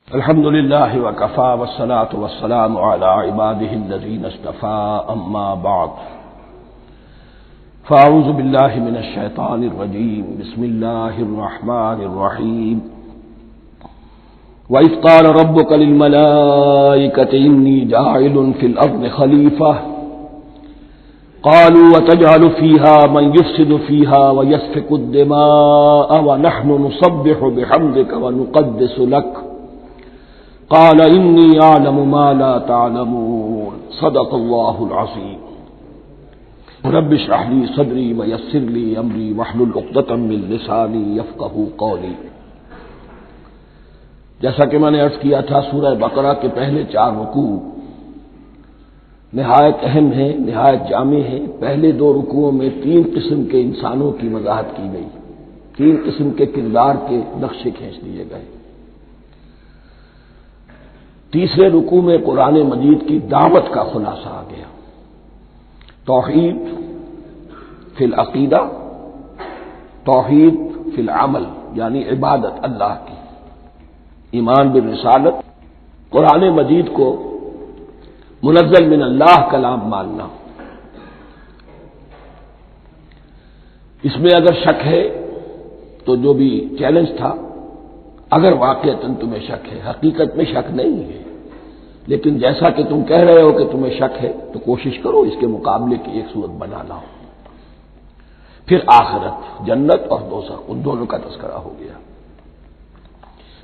الحمد لله وكفى والصلاة والسلام على عباده الذين اصطفى أما بعد فأعوذ بالله من الشيطان الرجيم بسم الله الرحمن الرحيم وإذ قال ربك للملائكة إني جاعل في الأرض خليفة قالوا وتجعل فيها من يفسد فيها ويسفك الدماء ونحن نسبح بحمدك ونقدس لك قال إني أعلم ما لا تعلمون صدق الله العظيم رب اشرح لي صدري ويسر لي أمري واحلل عقدة من لساني يفقهوا قولي۔ جیسا کہ میں نے عرض کیا تھا، سورہ بقرہ کے پہلے 4 رکوع نہایت اہم ہیں، نہایت جامع ہیں۔ پہلے 2 رکوعوں میں 3 قسم کے انسانوں کی وضاحت کی گئی، 3 قسم کے کردار کے نقشے کھینچ دیے گئے۔ تیسرے رکوع میں قرآن مجید کی دعوت کا خلاصہ آ گیا، توحید فی العقیدہ، توحید فی العمل، یعنی عبادت اللہ کی، ایمان بالرسالت، قرآن مجید کو منزل من اللہ کلام ماننا۔ اس میں اگر شک ہے تو جو بھی چیلنج تھا، اگر واقعتاً تمہیں شک ہے، حقیقت میں شک نہیں ہے، لیکن جیسا کہ تم کہہ رہے ہو کہ تمہیں شک ہے تو کوشش کرو اس کے مقابلے کی ایک صورت بنا لاؤ۔ پھر آخرت، جنت اور دوزخ، ان دونوں کا تذکرہ ہو گیا۔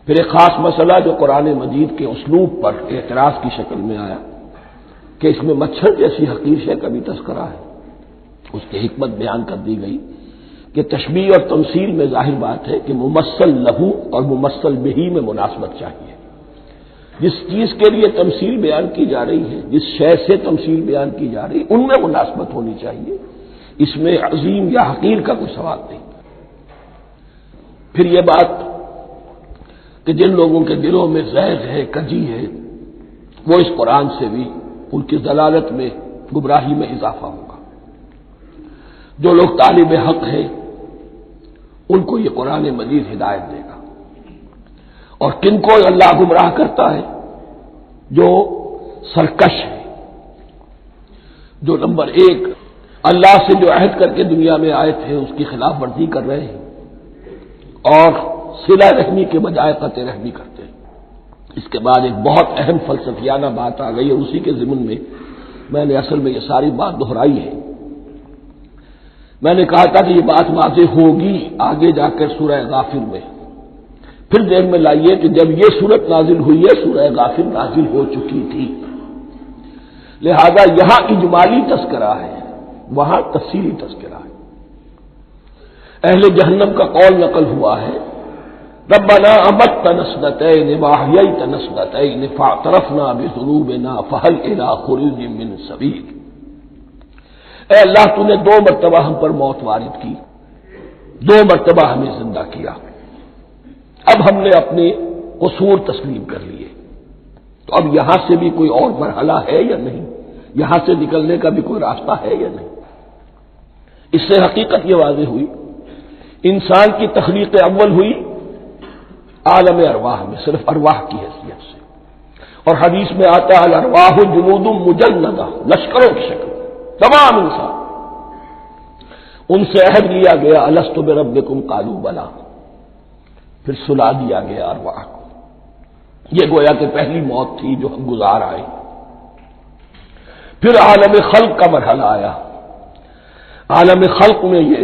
پھر ایک خاص مسئلہ جو قرآن مجید کے اسلوب پر اعتراض کی شکل میں آیا کہ اس میں مچھر جیسی حقیر شے کا بھی تذکرہ ہے، اس کی حکمت بیان کر دی گئی کہ تشبیہ اور تمثیل میں ظاہر بات ہے کہ ممثل لہو اور ممثل بہی میں مناسبت چاہیے۔ جس چیز کے لیے تمثیل بیان کی جا رہی ہے، جس شے سے تمثیل بیان کی جا رہی ہے، ان میں مناسبت ہونی چاہیے، اس میں عظیم یا حقیر کا کوئی سوال نہیں۔ پھر یہ بات کہ جن لوگوں کے دلوں میں زیغ ہے، کجی ہے، وہ اس قرآن سے بھی ان کی ضلالت میں، گمراہی میں اضافہ ہوگا۔ جو لوگ طالب حق ہیں ان کو یہ قرآن مجید ہدایت دے گا، اور کن کو اللہ گمراہ کرتا ہے؟ جو سرکش ہے، جو نمبر 1 اللہ سے جو عہد کر کے دنیا میں آئے تھے اس کی خلاف ورزی کر رہے ہیں اور صلہ رحمی کے بجائے قطع رحمی کرتے ہیں۔ اس کے بعد ایک بہت اہم فلسفیانہ بات آ گئی ہے، اسی کے ضمن میں نے اصل میں یہ ساری بات دہرائی ہے۔ میں نے کہا تھا کہ یہ بات واضح ہوگی آگے جا کر سورہ غافر میں۔ پھر ذہن میں لائیے کہ جب یہ صورت نازل ہوئی ہے، سورہ غافر نازل ہو چکی تھی، لہذا یہاں اجمالی تذکرہ ہے، وہاں تفصیلی تذکرہ ہے۔ اہل جہنم کا قول نقل ہوا ہے، ربنا امتنا اثنتین واحییتنا اثنتین فاعترفنا بذنوبنا فهل الى خروج من سبیل۔ اے اللہ، تو نے 2 مرتبہ ہم پر موت وارد کی، 2 مرتبہ ہمیں زندہ کیا، اب ہم نے اپنے قصور تسلیم کر لیے، تو اب یہاں سے بھی کوئی اور مرحلہ ہے یا نہیں؟ یہاں سے نکلنے کا بھی کوئی راستہ ہے یا نہیں؟ اس سے حقیقت یہ واضح ہوئی، انسان کی تخلیق اول ہوئی عالم ارواح میں، صرف ارواح کی حیثیت سے، اور حدیث میں آتا ہے الارواح جنود مجندہ، لشکروں کی شکل، تمام انسان۔ ان سے عہد لیا گیا الست بربکم قالوا بلی، پھر سلا دیا گیا ارواح کو۔ یہ گویا کہ پہلی موت تھی جو ہم گزار آئے۔ پھر عالم خلق کا مرحلہ آیا۔ عالم خلق میں یہ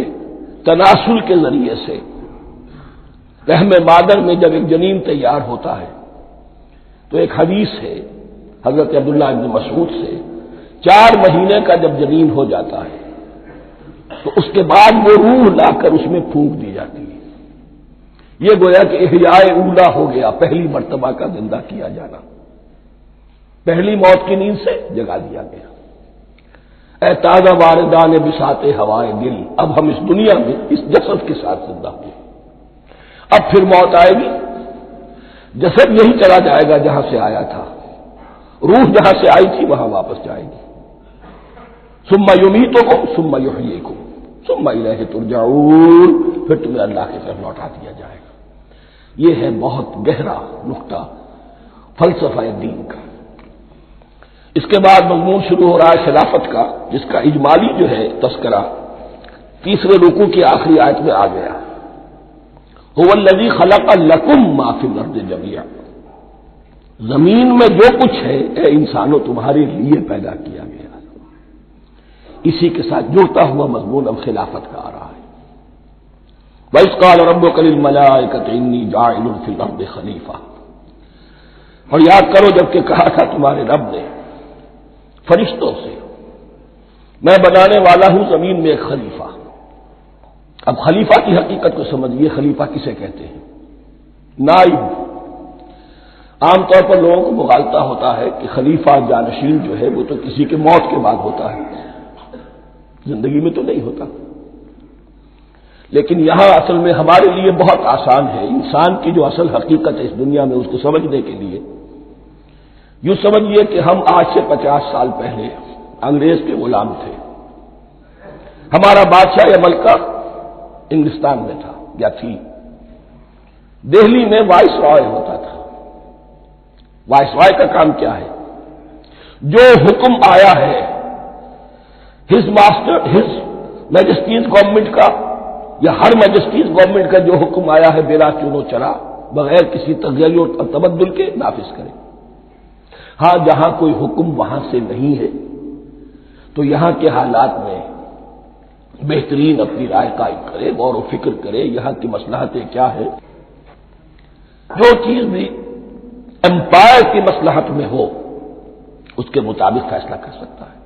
تناسل کے ذریعے سے رحم مادر میں جب ایک جنین تیار ہوتا ہے تو ایک حدیث ہے حضرت عبداللہ ابن مسعود سے، 4 مہینے کا جب جنین ہو جاتا ہے تو اس کے بعد وہ روح لا کر اس میں پھونک دی جاتی ہے۔ یہ گویا کہ احیاء اولا ہو گیا، پہلی مرتبہ کا زندہ کیا جانا، پہلی موت کی نیند سے جگا دیا گیا۔ اے تازہ واردان بساط ہوائے دل، اب ہم اس دنیا میں اس جسد کے ساتھ زندہ ہوئے، اب پھر موت آئے گی، جسد یہی چلا جائے گا جہاں سے آیا تھا، روح جہاں سے آئی تھی وہاں واپس جائے گی۔ ثم یمیتکم ثم یحییکم ثم الیہ ترجعون، پھر تمہیں اللہ کی طرف لوٹا دیا جائے گا۔ یہ ہے بہت گہرا نقطہ فلسفہ دین کا۔ اس کے بعد مضمون شروع ہو رہا ہے خلافت کا، جس کا اجمالی جو ہے تذکرہ تیسرے رکوع کی آخری آیت میں آ گیا۔ هو الذی خلق لکم ما فی الارض جمیعا، زمین میں جو کچھ ہے اے انسانوں تمہارے لیے پیدا کیا گیا۔ اسی کے ساتھ جڑتا ہوا مضمون اب خلافت کا آ رہا ہے۔ وَإِذْ قَالَ رَبُّكَ لِلْمَلَائِكَةِ إِنِّي جَاعِلٌ فِي الْأَرْضِ خَلِيفَةً، اور یاد کرو جب کہ کہا تھا تمہارے رب نے فرشتوں سے، میں بنانے والا ہوں زمین میں ایک خلیفہ۔ اب خلیفہ کی حقیقت کو سمجھیے، خلیفہ کسے کہتے ہیں؟ نائب۔ عام طور پر لوگوں کو مغالطہ ہوتا ہے کہ خلیفہ جانشین جو ہے وہ تو کسی کے موت کے بعد ہوتا ہے، زندگی میں تو نہیں ہوتا۔ لیکن یہاں اصل میں ہمارے لیے بہت آسان ہے، انسان کی جو اصل حقیقت ہے اس دنیا میں اس کو سمجھنے کے لیے یوں سمجھیے کہ ہم آج سے 50 سال پہلے انگریز کے غلام تھے۔ ہمارا بادشاہ یا ملکہ انگلستان میں تھا یا تھی۔ دہلی میں وائس رائے ہوتا تھا۔ وائس رائے کا کام کیا ہے؟ جو حکم آیا ہے ہز میجسٹیز گورنمنٹ کا یا ہر میجسٹیز گورنمنٹ کا جو حکم آیا ہے بلا چون و چرا، بغیر کسی تغیر اور تبدل کے نافذ کرے۔ ہاں جہاں کوئی حکم وہاں سے نہیں ہے تو یہاں کے حالات میں بہترین اپنی رائے قائم کرے، غور و فکر کرے، یہاں کی مصلحتیں کیا ہے، جو چیز بھی امپائر کی مصلحت میں ہو اس کے مطابق فیصلہ کر سکتا ہے۔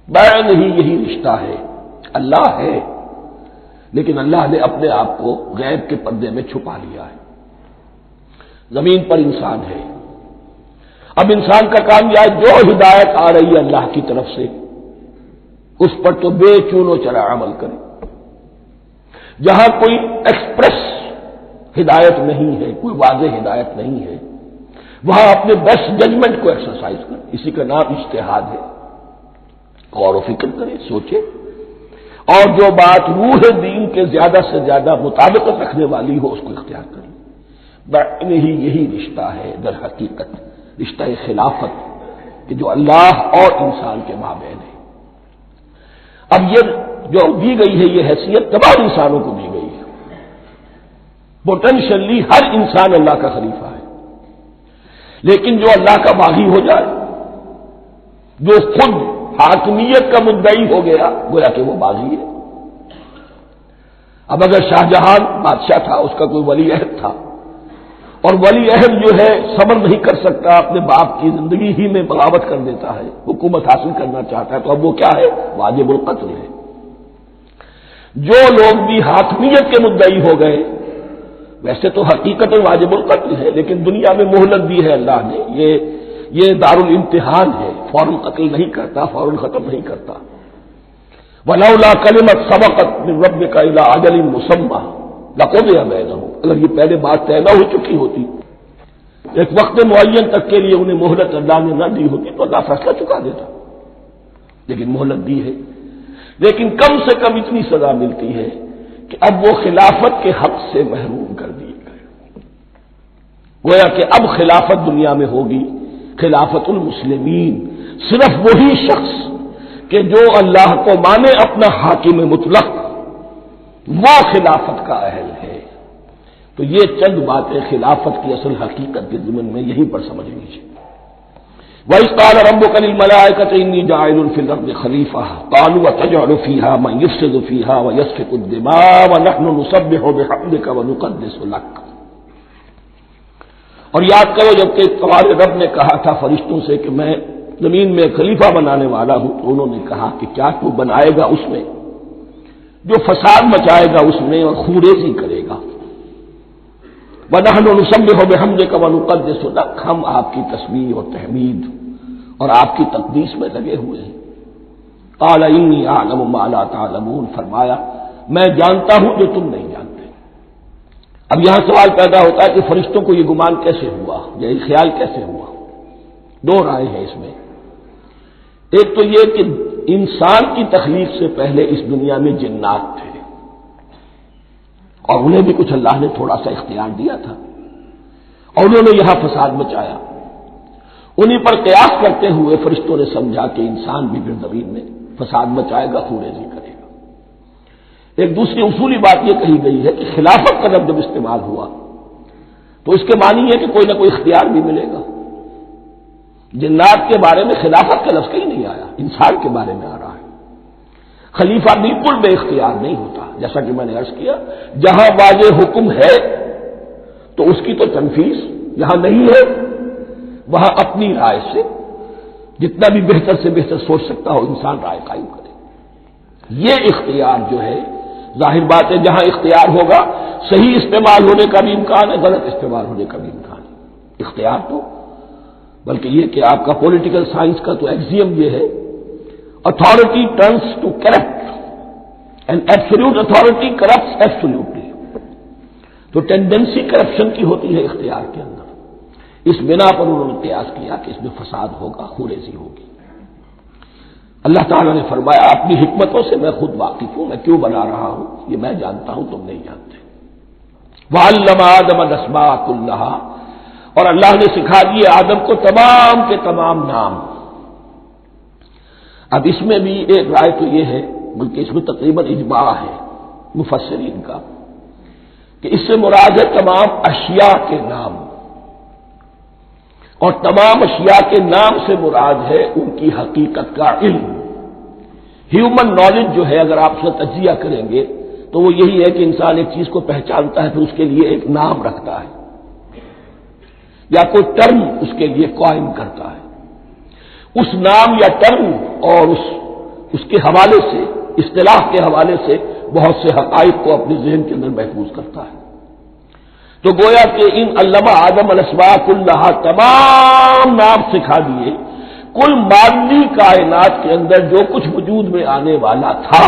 بین ہی یہی رشتہ ہے۔ اللہ ہے لیکن اللہ نے اپنے آپ کو غیب کے پردے میں چھپا لیا ہے۔ زمین پر انسان ہے، اب انسان کا کام یہ ہے جو ہدایت آ رہی ہے اللہ کی طرف سے اس پر تو بے چون و چرا عمل کرے۔ جہاں کوئی ایکسپریس ہدایت نہیں ہے، کوئی واضح ہدایت نہیں ہے، وہاں اپنے بیسٹ ججمنٹ کو ایکسرسائز کرے۔ اسی کا نام اجتہاد ہے۔ غور و فکر کرے، سوچے، اور جو بات روح دین کے زیادہ سے زیادہ مطابقت رکھنے والی ہو اس کو اختیار کرے۔ بین ہی یہی رشتہ ہے در حقیقت، رشتہ خلافت کہ جو اللہ اور انسان کے مابین ہے۔ اب یہ جو دی گئی ہے یہ حیثیت تمام انسانوں کو دی گئی ہے۔ پوٹینشلی ہر انسان اللہ کا خلیفہ ہے، لیکن جو اللہ کا باغی ہو جائے، جو خود حاکمیت کا مدعی ہو گیا، گویا کہ وہ باغی ہے۔ اب اگر شاہجہاں بادشاہ تھا، اس کا کوئی ولی عہد تھا، اور ولی عہد جو ہے صبر نہیں کر سکتا، اپنے باپ کی زندگی ہی میں بغاوت کر دیتا ہے، حکومت حاصل کرنا چاہتا ہے، تو اب وہ کیا ہے؟ واجب القتل ہے۔ جو لوگ بھی حاکمیت کے مدعی ہو گئے، ویسے تو حقیقت واجب القتل ہے، لیکن دنیا میں مہلت دی ہے اللہ نے، یہ دارالامتحان ہے، فوراً قتل نہیں کرتا، فوراً ختم نہیں کرتا۔ وَلَوْلَا كَلِمَةٌ سَبَقَتْ مِنْ رَبِّكَ إِلَىٰ أَجَلٍ مُّسَمًّى لَقُضِيَ بَيْنَهُمْ، اگر یہ پہلے بات طے نہ ہو چکی ہوتی، ایک وقت معین تک کے لیے انہیں مہلت اللہ نے نہ دی ہوتی تو اللہ فیصلہ چکا دیتا، لیکن مہلت دی ہے۔ لیکن کم سے کم اتنی سزا ملتی ہے کہ اب وہ خلافت کے حق سے محروم کر دیے گئے۔ گویا کہ اب خلافت دنیا میں ہوگی خلافت المسلمین، صرف وہی شخص کہ جو اللہ کو مانے اپنا حاکم مطلق، وہ خلافت کا اہل ہے۔ تو یہ چند باتیں خلافت کی اصل حقیقت کے ضمن میں یہیں پر سمجھ لیجیے۔ وَإِذْ قَالَ رَبُّكَ لِلْمَلَائِكَةِ إِنِّي جَاعِلٌ فِي الْأَرْضِ خَلِيفَةً قَالُوا أَتَجْعَلُ فِيهَا مَن يُفْسِدُ فِيهَا وَيَسْفِكُ الدِّمَاءَ وَنَحْنُ نُسَبِّحُ بِحَمْدِكَ وَنُقَدِّسُ لَكَ۔ اور یاد کرو جب کہ تمہارے رب نے کہا تھا فرشتوں سے کہ میں زمین میں خلیفہ بنانے والا ہوں، تو انہوں نے کہا کہ کیا تو بنائے گا اس میں جو فساد مچائے گا اس میں اور خونریزی کرے گا۔ وَنَحْنُ نُسَبِّحُ بِحَمْدِكَ وَنُقَدِّسُ لَكَ، ہم آپ کی تسبیح اور تحمید اور آپ کی تقدیس میں لگے ہوئے ہیں۔ قَالَ إِنِّي أَعْلَمُ مَا لَا تَعْلَمُونَ، فرمایا میں جانتا ہوں جو تم نہیں جانتے۔ اب یہاں سوال پیدا ہوتا ہے کہ فرشتوں کو یہ گمان کیسے ہوا، یہ خیال کیسے ہوا؟ دو رائے ہیں اس میں۔ ایک تو یہ کہ انسان کی تخلیق سے پہلے اس دنیا میں جنات تھے، اور انہیں بھی کچھ اللہ نے تھوڑا سا اختیار دیا تھا، اور انہوں نے یہاں فساد مچایا۔ انہی پر قیاس کرتے ہوئے فرشتوں نے سمجھا کہ انسان بھی پھر زمین میں فساد مچائے گا، خوریزی کرے گا۔ ایک دوسری اصولی بات یہ کہی گئی ہے کہ خلافت کا لفظ جب استعمال ہوا تو اس کے معنی ہے کہ کوئی نہ کوئی اختیار بھی ملے گا۔ جنات کے بارے میں خلافت کا لفظ کہیں نہیں آیا، انسان کے بارے میں آ رہا ہے۔ خلیفہ بالکل بے اختیار نہیں ہوتا، جیسا کہ میں نے عرض کیا، جہاں واضح حکم ہے تو اس کی تو تنفیذ، جہاں نہیں ہے وہاں اپنی رائے سے جتنا بھی بہتر سے بہتر سوچ سکتا ہو انسان رائے قائم کرے۔ یہ اختیار جو ہے، ظاہر بات ہے جہاں اختیار ہوگا صحیح استعمال ہونے کا بھی امکان ہے، غلط استعمال ہونے کا بھی امکان ہے۔ اختیار تو بلکہ یہ کہ آپ کا پولیٹیکل سائنس کا تو ایکسیم یہ ہے، authority turns to corrupt and absolute authority corrupts absolutely, تو ٹینڈنسی کرپشن کی ہوتی ہے اختیار کے اندر۔ اس بنا پر انہوں نے قیاس کیا کہ اس میں فساد ہوگا، خوریزی ہوگی۔ اللہ تعالیٰ نے فرمایا اپنی حکمتوں سے میں خود واقف ہوں، میں کیوں بنا رہا ہوں یہ میں جانتا ہوں، تم نہیں جانتے۔ وَعَلَّمَ آدَمَ الْأَسْمَاءَ كُلَّهَا، اور اللہ نے سکھا دیے آدم کو تمام کے تمام نام۔ اب اس میں بھی ایک رائے تو یہ ہے، بلکہ اس میں تقریباً اجماع ہے مفسرین کا، کہ اس سے مراد ہے تمام اشیاء کے نام، اور تمام اشیاء کے نام سے مراد ہے ان کی حقیقت کا علم۔ ہیومن نالج جو ہے، اگر آپ اس کا تجزیہ کریں گے تو وہ یہی ہے کہ انسان ایک چیز کو پہچانتا ہے، پھر اس کے لیے ایک نام رکھتا ہے یا کوئی ٹرم اس کے لیے قائم کرتا ہے۔ اس نام یا ٹرم اور اس کے حوالے سے، اصطلاح کے حوالے سے بہت سے حقائق کو اپنے ذہن کے اندر محفوظ کرتا ہے۔ تو گویا کہ ان علمہ آدم الاسماء کلھا تمام نام سکھا دیے، کل مادی کائنات کے اندر جو کچھ وجود میں آنے والا تھا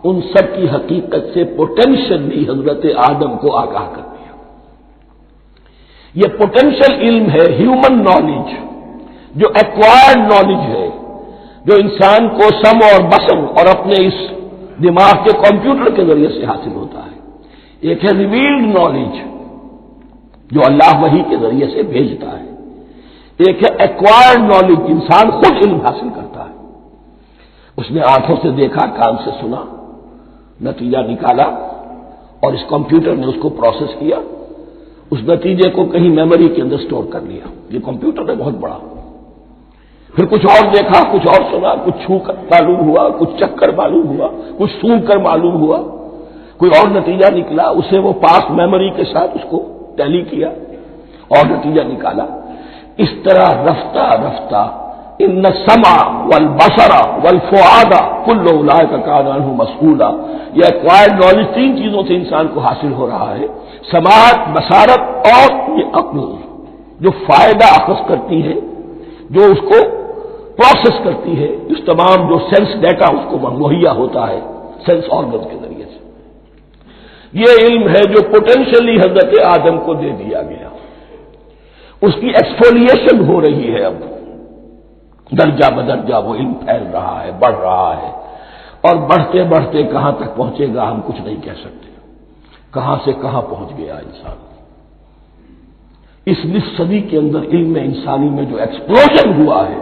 ان سب کی حقیقت سے پوٹینشلی حضرت آدم کو آگاہ کر دیا۔ یہ پوٹینشل علم ہے، ہیومن نالج، جو ایکوائرڈ نالج ہے، جو انسان کو سم اور بسم اور اپنے اس دماغ کے کمپیوٹر کے ذریعے سے حاصل ہوتا ہے۔ ایک ہے ریویلڈ نالج جو اللہ وحی کے ذریعے سے بھیجتا ہے، ایک ہے ایکوائرڈ نالج، انسان خود علم حاصل کرتا ہے۔ اس نے آنکھوں سے دیکھا، کان سے سنا، نتیجہ نکالا، اور اس کمپیوٹر نے اس کو پروسیس کیا، اس نتیجے کو کہیں میموری کے اندر سٹور کر لیا۔ یہ کمپیوٹر ہے بہت بڑا۔ پھر کچھ اور دیکھا، کچھ اور سنا، کچھ چھو کر معلوم ہوا، کچھ چکھ کر معلوم ہوا، کچھ سونگ کر معلوم ہوا، کوئی اور نتیجہ نکلا، اسے وہ پاس میموری کے ساتھ اس کو ٹیلی کیا اور نتیجہ نکالا۔ اس طرح رفتہ رفتہ ان السمع والبصر والفؤاد کل اولئک کان عنہ مسئولا، یہ ایکوائرڈ نالج تین چیزوں سے انسان کو حاصل ہو رہا ہے، سماعت، بصارت اور یہ عقل، جو فائدہ اخذ کرتی ہے، جو اس کو پروسیس کرتی ہے، اس تمام جو سینس ڈیٹا اس کو مہیا ہوتا ہے سینس آرگن کے ذریعے سے۔ یہ علم ہے جو پوٹینشلی حضرت آدم کو دے دیا گیا، اس کی ایکسفولیشن ہو رہی ہے، اب درجہ بدرجہ وہ علم پھیل رہا ہے، بڑھ رہا ہے، اور بڑھتے بڑھتے کہاں تک پہنچے گا ہم کچھ نہیں کہہ سکتے، کہاں سے کہاں پہنچ گیا انسان۔ اس نصف صدی کے اندر علم انسانی میں جو ایکسپلوژن ہوا ہے،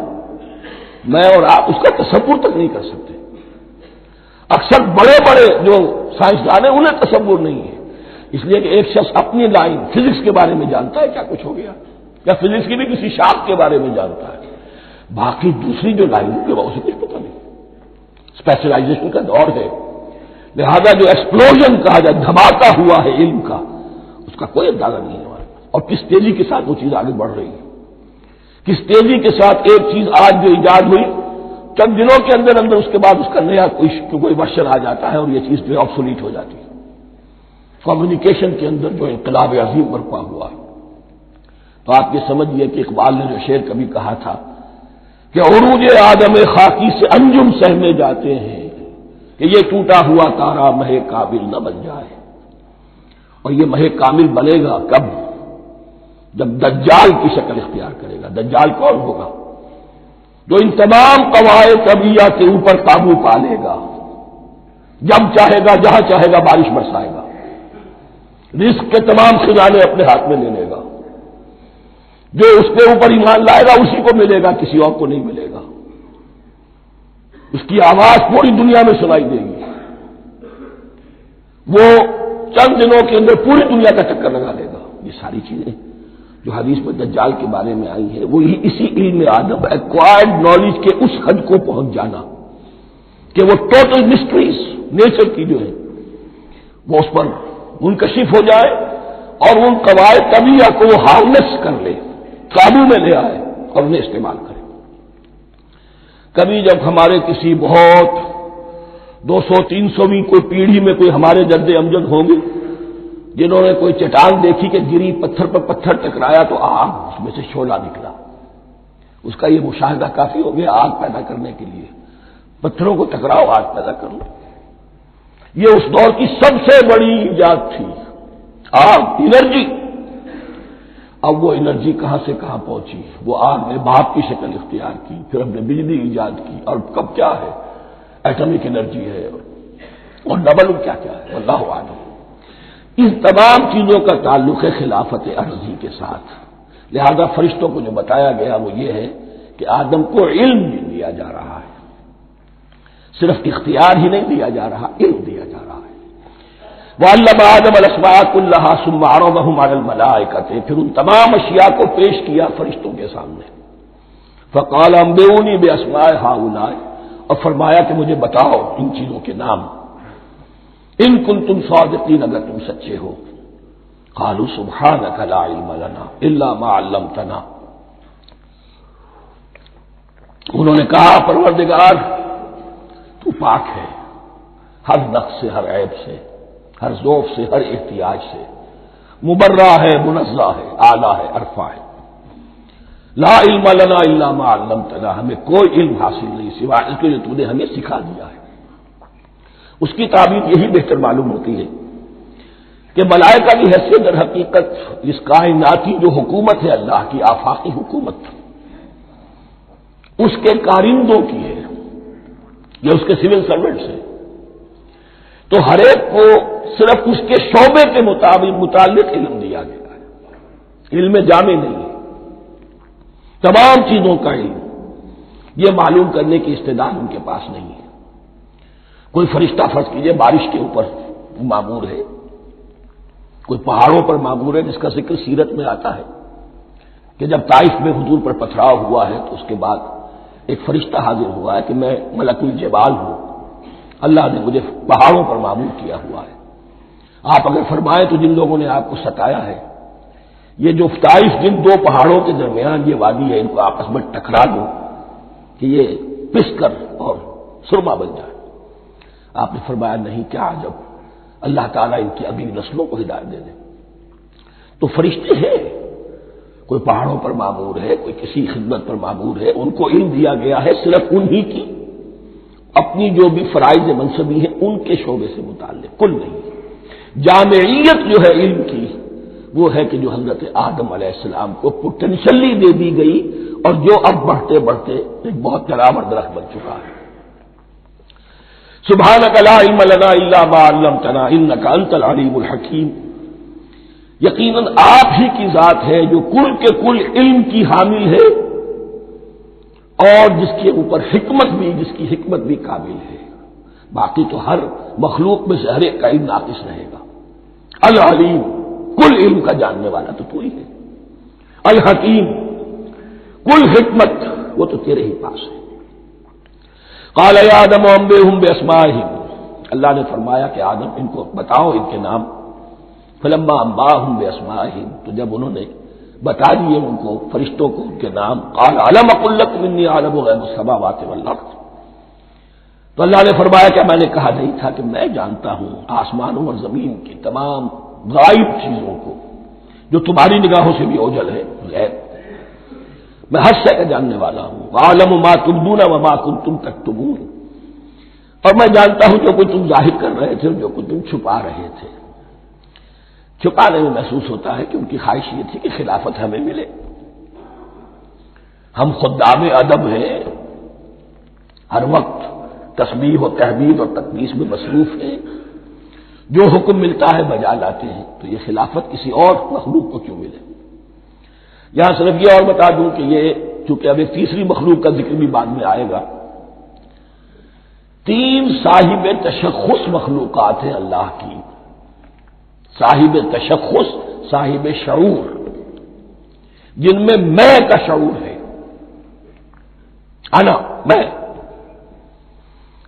میں اور آپ اس کا تصور تک نہیں کر سکتے۔ اکثر بڑے بڑے جو سائنسدان ہیں انہیں تصور نہیں ہے، اس لیے کہ ایک شخص اپنی لائن فزکس کے بارے میں جانتا ہے کیا کچھ ہو گیا، یا فزکس کی بھی کسی شاخ کے بارے میں جانتا ہے، باقی دوسری جو لائن ہے وہ اسے کچھ پتہ نہیں۔ اسپیشلائزیشن کا دور ہے، لہذا جو ایکسپلوژن کہا جائے، دھماکہ ہوا ہے علم کا، اس کا کوئی اندازہ نہیں ہے ہمارے پاس، اور کس تیزی کے ساتھ وہ چیز آگے بڑھ رہی ہے، کس تیزی کے ساتھ ایک چیز آج جو ایجاد ہوئی چند دنوں کے اندر اندر اس کے بعد اس کا نیا کوئی ورژن آ جاتا ہے اور یہ چیز جو ہے آبسولیٹ ہو جاتی ہے۔ کمیونیکیشن کے اندر جو انقلاب عظیم برپا ہوا ہے، تو آپ یہ سمجھیے کہ اقبال نے جو شعر کبھی کہا تھا کہ عروج آدم خاکی سے انجم سہمے جاتے ہیں، کہ یہ ٹوٹا ہوا تارا مہ کامل نہ بن جائے، اور یہ مہ کامل بنے گا کب؟ جب دجال کی شکل اختیار کرے گا۔ دجال کون ہوگا؟ جو ان تمام قواعد طبیعہ کے اوپر قابو پا لے گا، جب چاہے گا جہاں چاہے گا بارش برسائے گا، رزق کے تمام خزانے اپنے ہاتھ میں لے لے گا، جو اس کے اوپر ایمان لائے گا اسی کو ملے گا، کسی اور کو نہیں ملے گا. اس کی آواز پوری دنیا میں سنائی دے گی. وہ چند دنوں کے اندر پوری دنیا کا چکر لگا لے گا. یہ ساری چیزیں جو حدیث میں دجال کے بارے میں آئی ہیں وہی اسی علم آدم ایکوائرڈ نالج کے اس حد کو پہنچ جانا کہ وہ ٹوٹل مسٹریز نیچر کی جو ہے وہ اس پر منکشف ہو جائے اور ان قواعد طبیعہ کو وہ ہارنس کر لے، قابو میں لے آئے اور انہیں استعمال کرے. کبھی جب ہمارے کسی بہت 200-300ویں کوئی پیڑھی میں کوئی ہمارے جد امجد ہوں گے جنہوں نے کوئی چٹان دیکھی کہ گری، پتھر پر پتھر ٹکرایا تو آگ اس میں سے شعلہ نکلا، اس کا یہ مشاہدہ کافی ہو گیا آگ پیدا کرنے کے لیے. پتھروں کو ٹکراؤ آگ پیدا کر لو. یہ اس دور کی سب سے بڑی ایجاد تھی، آگ، انرجی. اب وہ انرجی کہاں سے کہاں پہنچی؟ وہ آگ نے بھاپ کی شکل اختیار کی، پھر ہم نے بجلی ایجاد کی، اور کب کیا ہے ایٹمک انرجی ہے اور ڈبل کیا کیا ہے اللہ اعلم. اس تمام چیزوں کا تعلق ہے خلافت ارضی کے ساتھ. لہذا فرشتوں کو جو بتایا گیا وہ یہ ہے کہ آدم کو علم بھی دیا جا رہا ہے، صرف اختیار ہی نہیں دیا جا رہا، علم دیا جا رہا ہے. وَعَلَّمَ آدَمَ الْأَسْمَاءَ كُلَّهَا ثُمَّ عَرَضَهُمْ عَلَى الْمَلَائِكَةِ، پھر ان تمام اشیاء کو پیش کیا فرشتوں کے سامنے. فَقَالَ أَنبِئُونِي بِأَسْمَاءِ هَؤُلَاءِ، اور فرمایا کہ مجھے بتاؤ ان چیزوں کے نام، ان کنتم صادقین، اگر تم سچے ہو. قالوا سبحانك لا علم لنا الا ما علمتنا، انہوں نے کہا پروردگار تو پاک ہے ہر نقص سے، ہر عیب سے، ہر ذوف سے، ہر احتیاج سے، مبرہ ہے، منزہ ہے، اعلیٰ ہے، عرفہ ہے. لا علم لنا الا ما علمتنا، ہمیں کوئی علم حاصل نہیں سوائے اس کے جو تو نے ہمیں سکھا دیا ہے. اس کی تعبیر یہی بہتر معلوم ہوتی ہے کہ ملائکہ کی حیثیت در حقیقت اس کائناتی جو حکومت ہے اللہ کی آفاقی حکومت اس کے کارندوں کی ہے، یہ اس کے سول سروینٹس ہیں. تو ہر ایک کو صرف اس کے شعبے کے متعلق علم دیا گیا ہے، علم جامع نہیں ہے. تمام چیزوں کا علم یہ معلوم کرنے کی استعداد ان کے پاس نہیں ہے. کوئی فرشتہ فرض کیجئے بارش کے اوپر معمور ہے، کوئی پہاڑوں پر معمور ہے، جس کا ذکر سیرت میں آتا ہے کہ جب طائف میں حضور پر پتھراؤ ہوا ہے تو اس کے بعد ایک فرشتہ حاضر ہوا ہے کہ میں ملک الجبال ہوں، اللہ نے مجھے پہاڑوں پر معمور کیا ہوا ہے. آپ اگر فرمائیں تو جن لوگوں نے آپ کو ستایا ہے، یہ جو طائف جن دو پہاڑوں کے درمیان یہ وادی ہے، ان کو آپس میں ٹکرا دو کہ یہ پس کر اور سرما بن جائے. آپ نے فرمایا نہیں، کیا عجب، اللہ تعالیٰ ان کی اگلی نسلوں کو ہدایت دے دے. تو فرشتے ہیں، کوئی پہاڑوں پر معمور ہے، کوئی کسی خدمت پر معمور ہے، ان کو علم دیا گیا ہے صرف انہی کی اپنی جو بھی فرائض منصبی ہیں ان کے شعبے سے متعلق، کل نہیں. جامعیت جو ہے علم کی وہ ہے کہ جو حضرت آدم علیہ السلام کو پوٹینشلی دے دی گئی اور جو اب بڑھتے بڑھتے ایک بہت ترابر درخت بن چکا ہے. سبحانک لا علم لنا الا ما علمتنا انک انت العلیم الحکیم، یقیناً آپ ہی کی ذات ہے جو کل کے کل علم کی حامل ہے اور جس کے اوپر حکمت بھی، جس کی حکمت بھی کامل ہے. باقی تو ہر مخلوق میں سے ہر ایک کا علم ناقص رہے گا. العلیم، کل علم کا جاننے والا تو تو ہی ہے. الحکیم، کل حکمت وہ تو تیرے ہی پاس ہے. قال یا آدم انبئہم باسمائہم، اللہ نے فرمایا کہ آدم ان کو بتاؤ ان کے نام. فلما انباہم باسمائہم، تو جب انہوں نے بتا دیے ان کو فرشتوں کو ان کے نام، قال علم اقل لکم انی اعلم غیب السماوات والارض، تو اللہ نے فرمایا کہ میں نے کہا نہیں تھا کہ میں جانتا ہوں آسمانوں اور زمین کی تمام غائب چیزوں کو جو تمہاری نگاہوں سے بھی اوجھل ہے، غیب میں ہر شے کا جاننے والا ہوں. وَأَعْلَمُ مَا تُبْدُونَ وَمَا كُنتُمْ تَكْتُمُونَ، اور میں جانتا ہوں جو کچھ تم ظاہر کر رہے تھے اور جو کچھ تم چھپا رہے تھے. چھپانے میں محسوس ہوتا ہے کہ ان کی خواہش یہ تھی کہ خلافت ہمیں ملے. ہم خدام ادب ہیں، ہر وقت تسبیح و تحمید اور تقدیس میں مصروف ہیں، جو حکم ملتا ہے بجا لاتے ہیں، تو یہ خلافت کسی اور مخلوق کو کیوں ملے؟ یہاں صرف یہ اور بتا دوں کہ یہ چونکہ اب ایک تیسری مخلوق کا ذکر بھی بعد میں آئے گا، 3 صاحب تشخص مخلوقات ہیں اللہ کی، صاحب تشخص، صاحب شعور، جن میں میں کا شعور ہے، انا، میں۔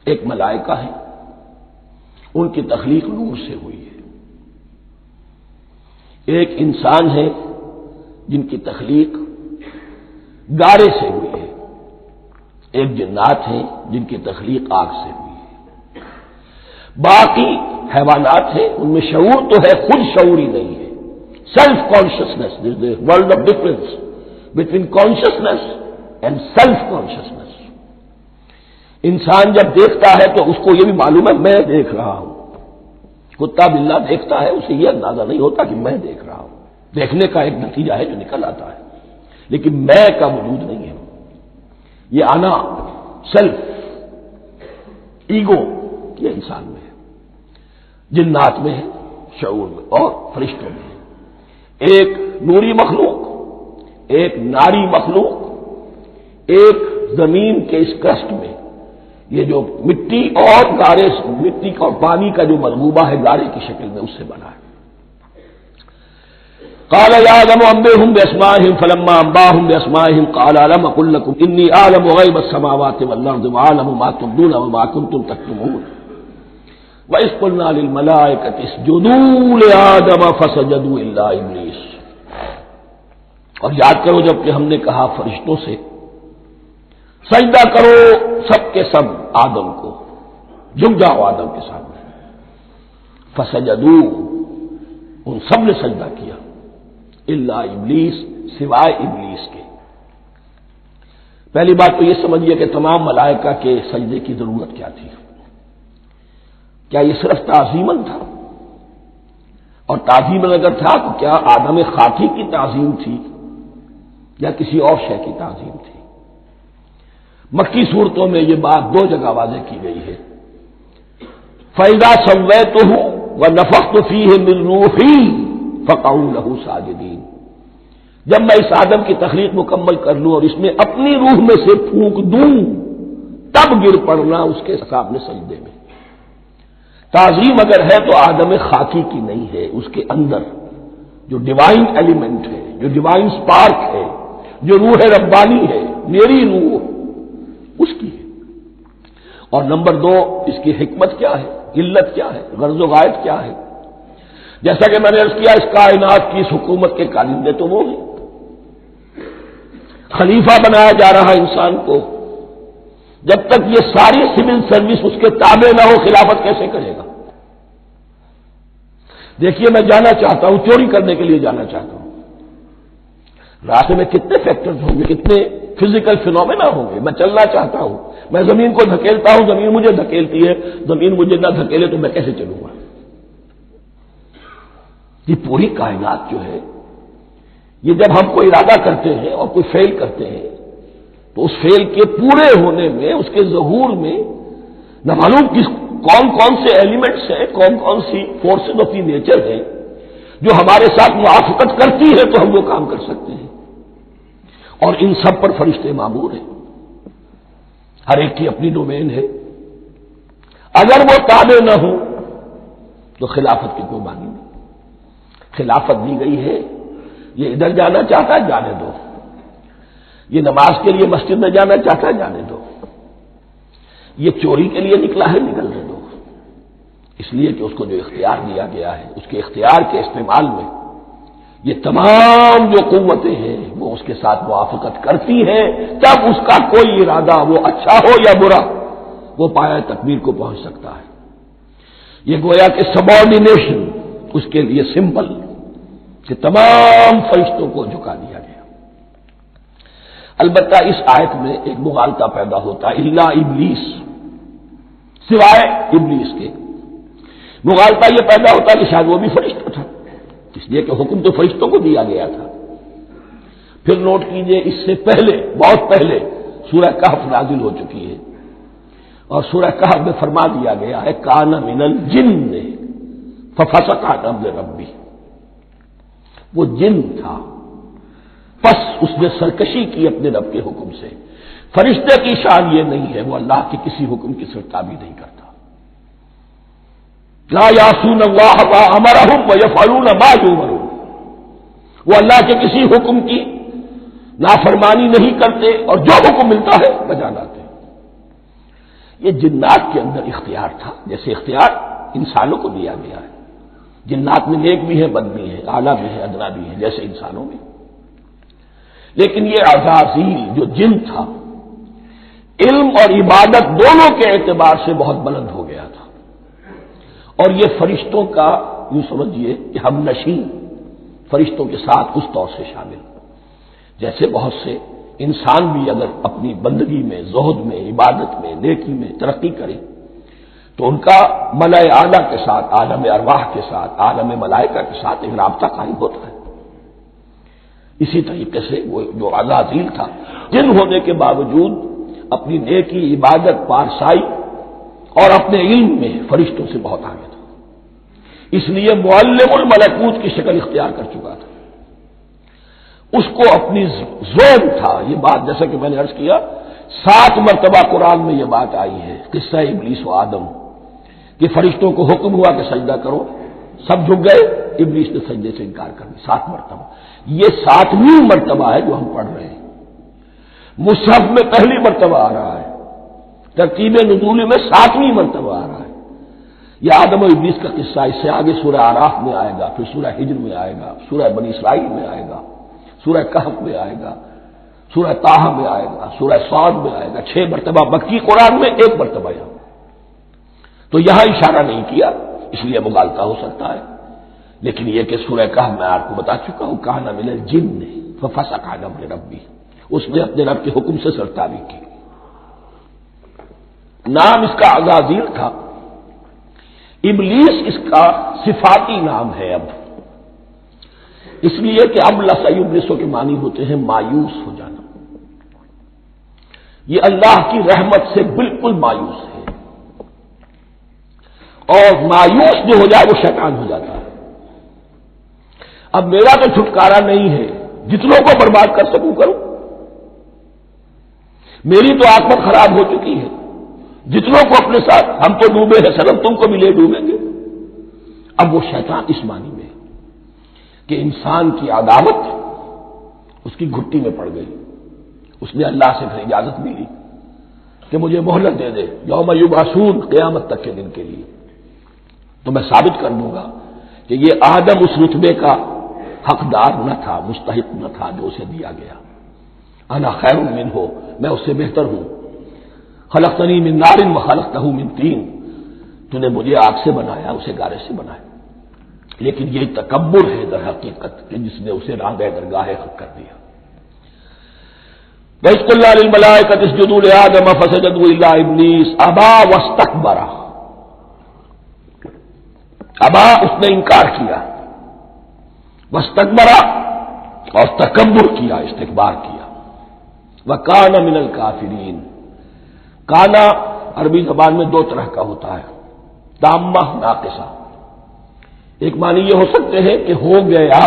ایک ملائکہ ہے، ان کی تخلیق نور سے ہوئی ہے۔ ایک انسان ہے جن کی تخلیق گارے سے ہوئی ہے۔ ایک جنات ہیں جن کی تخلیق آگ سے ہوئی ہے۔ باقی حیوانات ہیں، ان میں شعور تو ہے، خود شعور ہی نہیں ہے۔ Self consciousness, this is world of difference between consciousness and self consciousness. انسان جب دیکھتا ہے تو اس کو یہ بھی معلوم ہے میں دیکھ رہا ہوں۔ کتا بلا دیکھتا ہے، اسے یہ اندازہ نہیں ہوتا کہ میں دیکھ رہا ہوں، دیکھنے کا ایک نتیجہ ہے جو نکل آتا ہے، لیکن میں کا وجود نہیں ہے۔ یہ انا، سیلف، ایگو، یہ انسان میں ہے، جنات میں ہے، شعور میں، اور فرشتوں میں ہے۔ ایک نوری مخلوق، ایک ناری مخلوق، ایک زمین کے اس کرسٹ میں، یہ جو مٹی اور گارے، مٹی اور پانی کا جو ملغوبہ ہے گارے کی شکل میں، اس سے بنا ہے۔ قال يا آدم انبئهم باسمائهم فلما انباهم باسمائهم قال الم اقل لكم اني اعلم غيب السماوات والارض واعلم ما تبدون وما كنتم تكتمون واذ قلنا للملائكه اسجدوا لآدم فسجدوا الا ابلیس۔ اور یاد کرو جب کہ ہم نے کہا فرشتوں سے سجدہ کرو سب کے سب آدم کو، جھک جاؤ آدم کے سامنے، فسجدوا، ان سب نے سجدہ کیا، الا ابلیس، سوائے ابلیس کے۔ پہلی بات تو یہ سمجھیے کہ تمام ملائکہ کے سجدے کی ضرورت کیا تھی؟ کیا یہ صرف تعظیماً تھا؟ اور تعظیماً اگر تھا تو کیا آدم خاکی کی تعظیم تھی یا کسی اور شے کی تعظیم تھی؟ مکی صورتوں میں یہ بات 2 جگہ واضح کی گئی ہے۔ فَإِذَا سَوَّيْتُهُ وَنَفَخْتُ فِيهِ مِن رُوحِي فَقَعُوا لَهُ سَاجِدِينَ، جب میں اس آدم کی تخلیق مکمل کر لوں اور اس میں اپنی روح میں سے پھونک دوں تب گر پڑنا اس کے سامنے سجدے میں۔ تعظیم اگر ہے تو آدم خاکی کی نہیں ہے، اس کے اندر جو ڈیوائن ایلیمنٹ ہے، جو ڈیوائن سپارک ہے، جو روح ربانی ہے، میری روح، اس کی ہے۔ اور نمبر 2، اس کی حکمت کیا ہے، علت کیا ہے، غرض و غائب کیا ہے؟ جیسا کہ میں نے عرض کیا، اس کائنات کی اس حکومت کے کارندے تو وہ ہیں۔ خلیفہ بنایا جا رہا انسان کو، جب تک یہ ساری سول سروس اس کے تابع نہ ہو خلافت کیسے کرے گا؟ دیکھیے میں جانا چاہتا ہوں، چوری کرنے کے لیے جانا چاہتا ہوں، راستے میں کتنے فیکٹرز ہوں گے، کتنے فزیکل فینومینا ہوں گے۔ میں چلنا چاہتا ہوں، میں زمین کو دھکیلتا ہوں، زمین مجھے دھکیلتی ہے، زمین مجھے نہ دھکیلے تو میں کیسے چلوں گا؟ یہ پوری کائنات جو ہے، یہ جب ہم کوئی ارادہ کرتے ہیں اور کوئی فیل کرتے ہیں تو اس فیل کے پورے ہونے میں، اس کے ظہور میں نہ معلوم کون کون سے ایلیمنٹس ہیں، کون کون سی فورسز آف دی نیچر ہیں جو ہمارے ساتھ موافقت کرتی ہے تو ہم وہ کام کر سکتے ہیں۔ اور ان سب پر فرشتے مامور ہیں، ہر ایک کی اپنی ڈومین ہے۔ اگر وہ تابع نہ ہو تو خلافت کی کوئی معنی نہیں۔ خلافت دی گئی ہے، یہ ادھر جانا چاہتا ہے جانے دو، یہ نماز کے لیے مسجد میں جانا چاہتا ہے جانے دو، یہ چوری کے لیے نکلا ہے نکلنے دو، اس لیے کہ اس کو جو اختیار دیا گیا ہے، اس کے اختیار کے استعمال میں یہ تمام جو قوتیں ہیں وہ اس کے ساتھ موافقت کرتی ہیں، تب اس کا کوئی ارادہ، وہ اچھا ہو یا برا، وہ پایہ تکمیل کو پہنچ سکتا ہے۔ یہ گویا کہ سبارڈینیشن اس کے لیے سمبل کہ تمام فرشتوں کو جھکا دیا گیا۔ البتہ اس آیت میں ایک مغالطہ پیدا ہوتا ہے، الا ابلیس، سوائے ابلیس کے۔ مغالطہ یہ پیدا ہوتا ہے کہ شاید وہ بھی فرشتہ تھا، اس لیے کہ حکم تو فرشتوں کو دیا گیا تھا۔ پھر نوٹ کیجئے، اس سے پہلے، بہت پہلے سورہ کہف نازل ہو چکی ہے، اور سورہ کہف میں فرما دیا گیا ہے کان من الجن ففسق عن امر ربی، وہ جن تھا، پس اس نے سرکشی کی اپنے رب کے حکم سے۔ فرشتے کی شان یہ نہیں ہے، وہ اللہ کے کسی حکم کی سرتابی نہیں کرتا۔ لا یعصون اللہ ما امرہم ویفعلون ما یؤمرون، وہ اللہ کے کسی حکم کی نافرمانی نہیں کرتے اور جو حکم ملتا ہے بجا لاتے ہیں۔ یہ جنات کے اندر اختیار تھا، جیسے اختیار انسانوں کو دیا گیا ہے۔ جنات میں نیک بھی ہے، بد بھی ہے، اعلیٰ بھی ہے، ادنا بھی ہے، جیسے انسانوں میں۔ لیکن یہ عزازیل جو جن تھا، علم اور عبادت دونوں کے اعتبار سے بہت بلند ہو گیا تھا، اور یہ فرشتوں کا یوں سمجھیے کہ ہم نشین، فرشتوں کے ساتھ اس طور سے شامل، جیسے بہت سے انسان بھی اگر اپنی بندگی میں، زہد میں، عبادت میں، نیکی میں ترقی کرے تو ان کا ملائے اعلیٰ کے ساتھ، عالم ارواح کے ساتھ، عالم ملائکہ کے ساتھ ایک رابطہ قائم ہوتا ہے۔ اسی طریقے سے وہ جو عزازیل تھا، جن ہونے کے باوجود اپنی نیکی، عبادت، پارسائی اور اپنے علم میں فرشتوں سے بہت آگے تھا، اس لیے معلم الملکوت کی شکل اختیار کر چکا تھا۔ اس کو اپنی زون تھا، یہ بات جیسا کہ میں نے عرض کیا 7 مرتبہ قرآن میں یہ بات آئی ہے، قصہ ابلیس و آدم، کہ فرشتوں کو حکم ہوا کہ سجدہ کرو، سب جھک گئے، ابلیس نے سجدے سے انکار کر دیا 7 مرتبہ۔ یہ 7ویں مرتبہ ہے جو ہم پڑھ رہے ہیں، مصحف میں پہلی مرتبہ آ رہا ہے، ترتیب نزول میں 7ویں مرتبہ آ رہا ہے۔ یہ آدم و ابلیس کا قصہ اس سے آگے سورہ اعراف میں آئے گا، پھر سورہ ہجر میں آئے گا، سورہ بنی اسرائیل میں آئے گا، سورہ کہف میں آئے گا، سورہ طٰہٰ میں آئے گا، سورہ صاد میں آئے گا، 6 مرتبہ مکی قرآن میں، 1 مرتبہ یہاں۔ تو یہاں اشارہ نہیں کیا، اس لیے مغالطہ ہو سکتا ہے، لیکن یہ کہ سورہ کہف میں آپ کو بتا چکا ہوں، کان من الجن ففسق عن امر ربہ، اس نے اپنے رب کے حکم سے سرتابی کی۔ نام اس کا عزازیل تھا، ابلیس اس کا صفاتی نام ہے اب، اس لیے کہ اب لسیبلسوں کے معنی ہوتے ہیں مایوس ہو جانا۔ یہ اللہ کی رحمت سے بالکل مایوس ہے، اور مایوس جو ہو جائے وہ شیطان ہو جاتا ہے۔ اب میرا تو چھٹکارا نہیں ہے، جتنوں کو برباد کر سکوں کروں، میری تو عاقبت خراب ہو چکی ہے، جتنوں کو اپنے ساتھ، ہم تو ڈوبے ہیں سنم، تم کو بھی لے ڈوبیں گے۔ اب وہ شیطان اس معنی میں کہ انسان کی عداوت اس کی گھٹی میں پڑ گئی، اس نے اللہ سے پھر اجازت بھی لی کہ مجھے مہلت دے دے، یوم یبعثون، قیامت تک کے دن کے لیے، تو میں ثابت کر دوں گا کہ یہ آدم اس رتبے کا حقدار نہ تھا، مستحق نہ تھا جو اسے دیا گیا۔ انا خیر منہ، میں اس سے بہتر ہوں۔ خلقتنی من نار وخلقتہ من طین، تو نے مجھے آگ سے بنایا، اسے گارے سے بنایا۔ لیکن یہ تکبر ہے در حقیقت کہ جس نے اسے راندہ درگاہ حق کر دیا۔ وَإِذْ قُلْنَا لِلْمَلَائِكَةِ اسْجُدُوا لِآدَمَ فَسَجَدُوا إِلَّا إِبْلِيسَ أَبَىٰ وَاسْتَكْبَرَ، ابا اس نے انکار کیا، واستکبر اور تکبر کیا، استکبار کیا، وَكَانَ مِنَ الْكَافِرِينَ۔ کانا عربی زبان میں 2 طرح کا ہوتا ہے، تامہ، ناقصہ۔ ایک معنی یہ ہو سکتے ہیں کہ ہو گیا،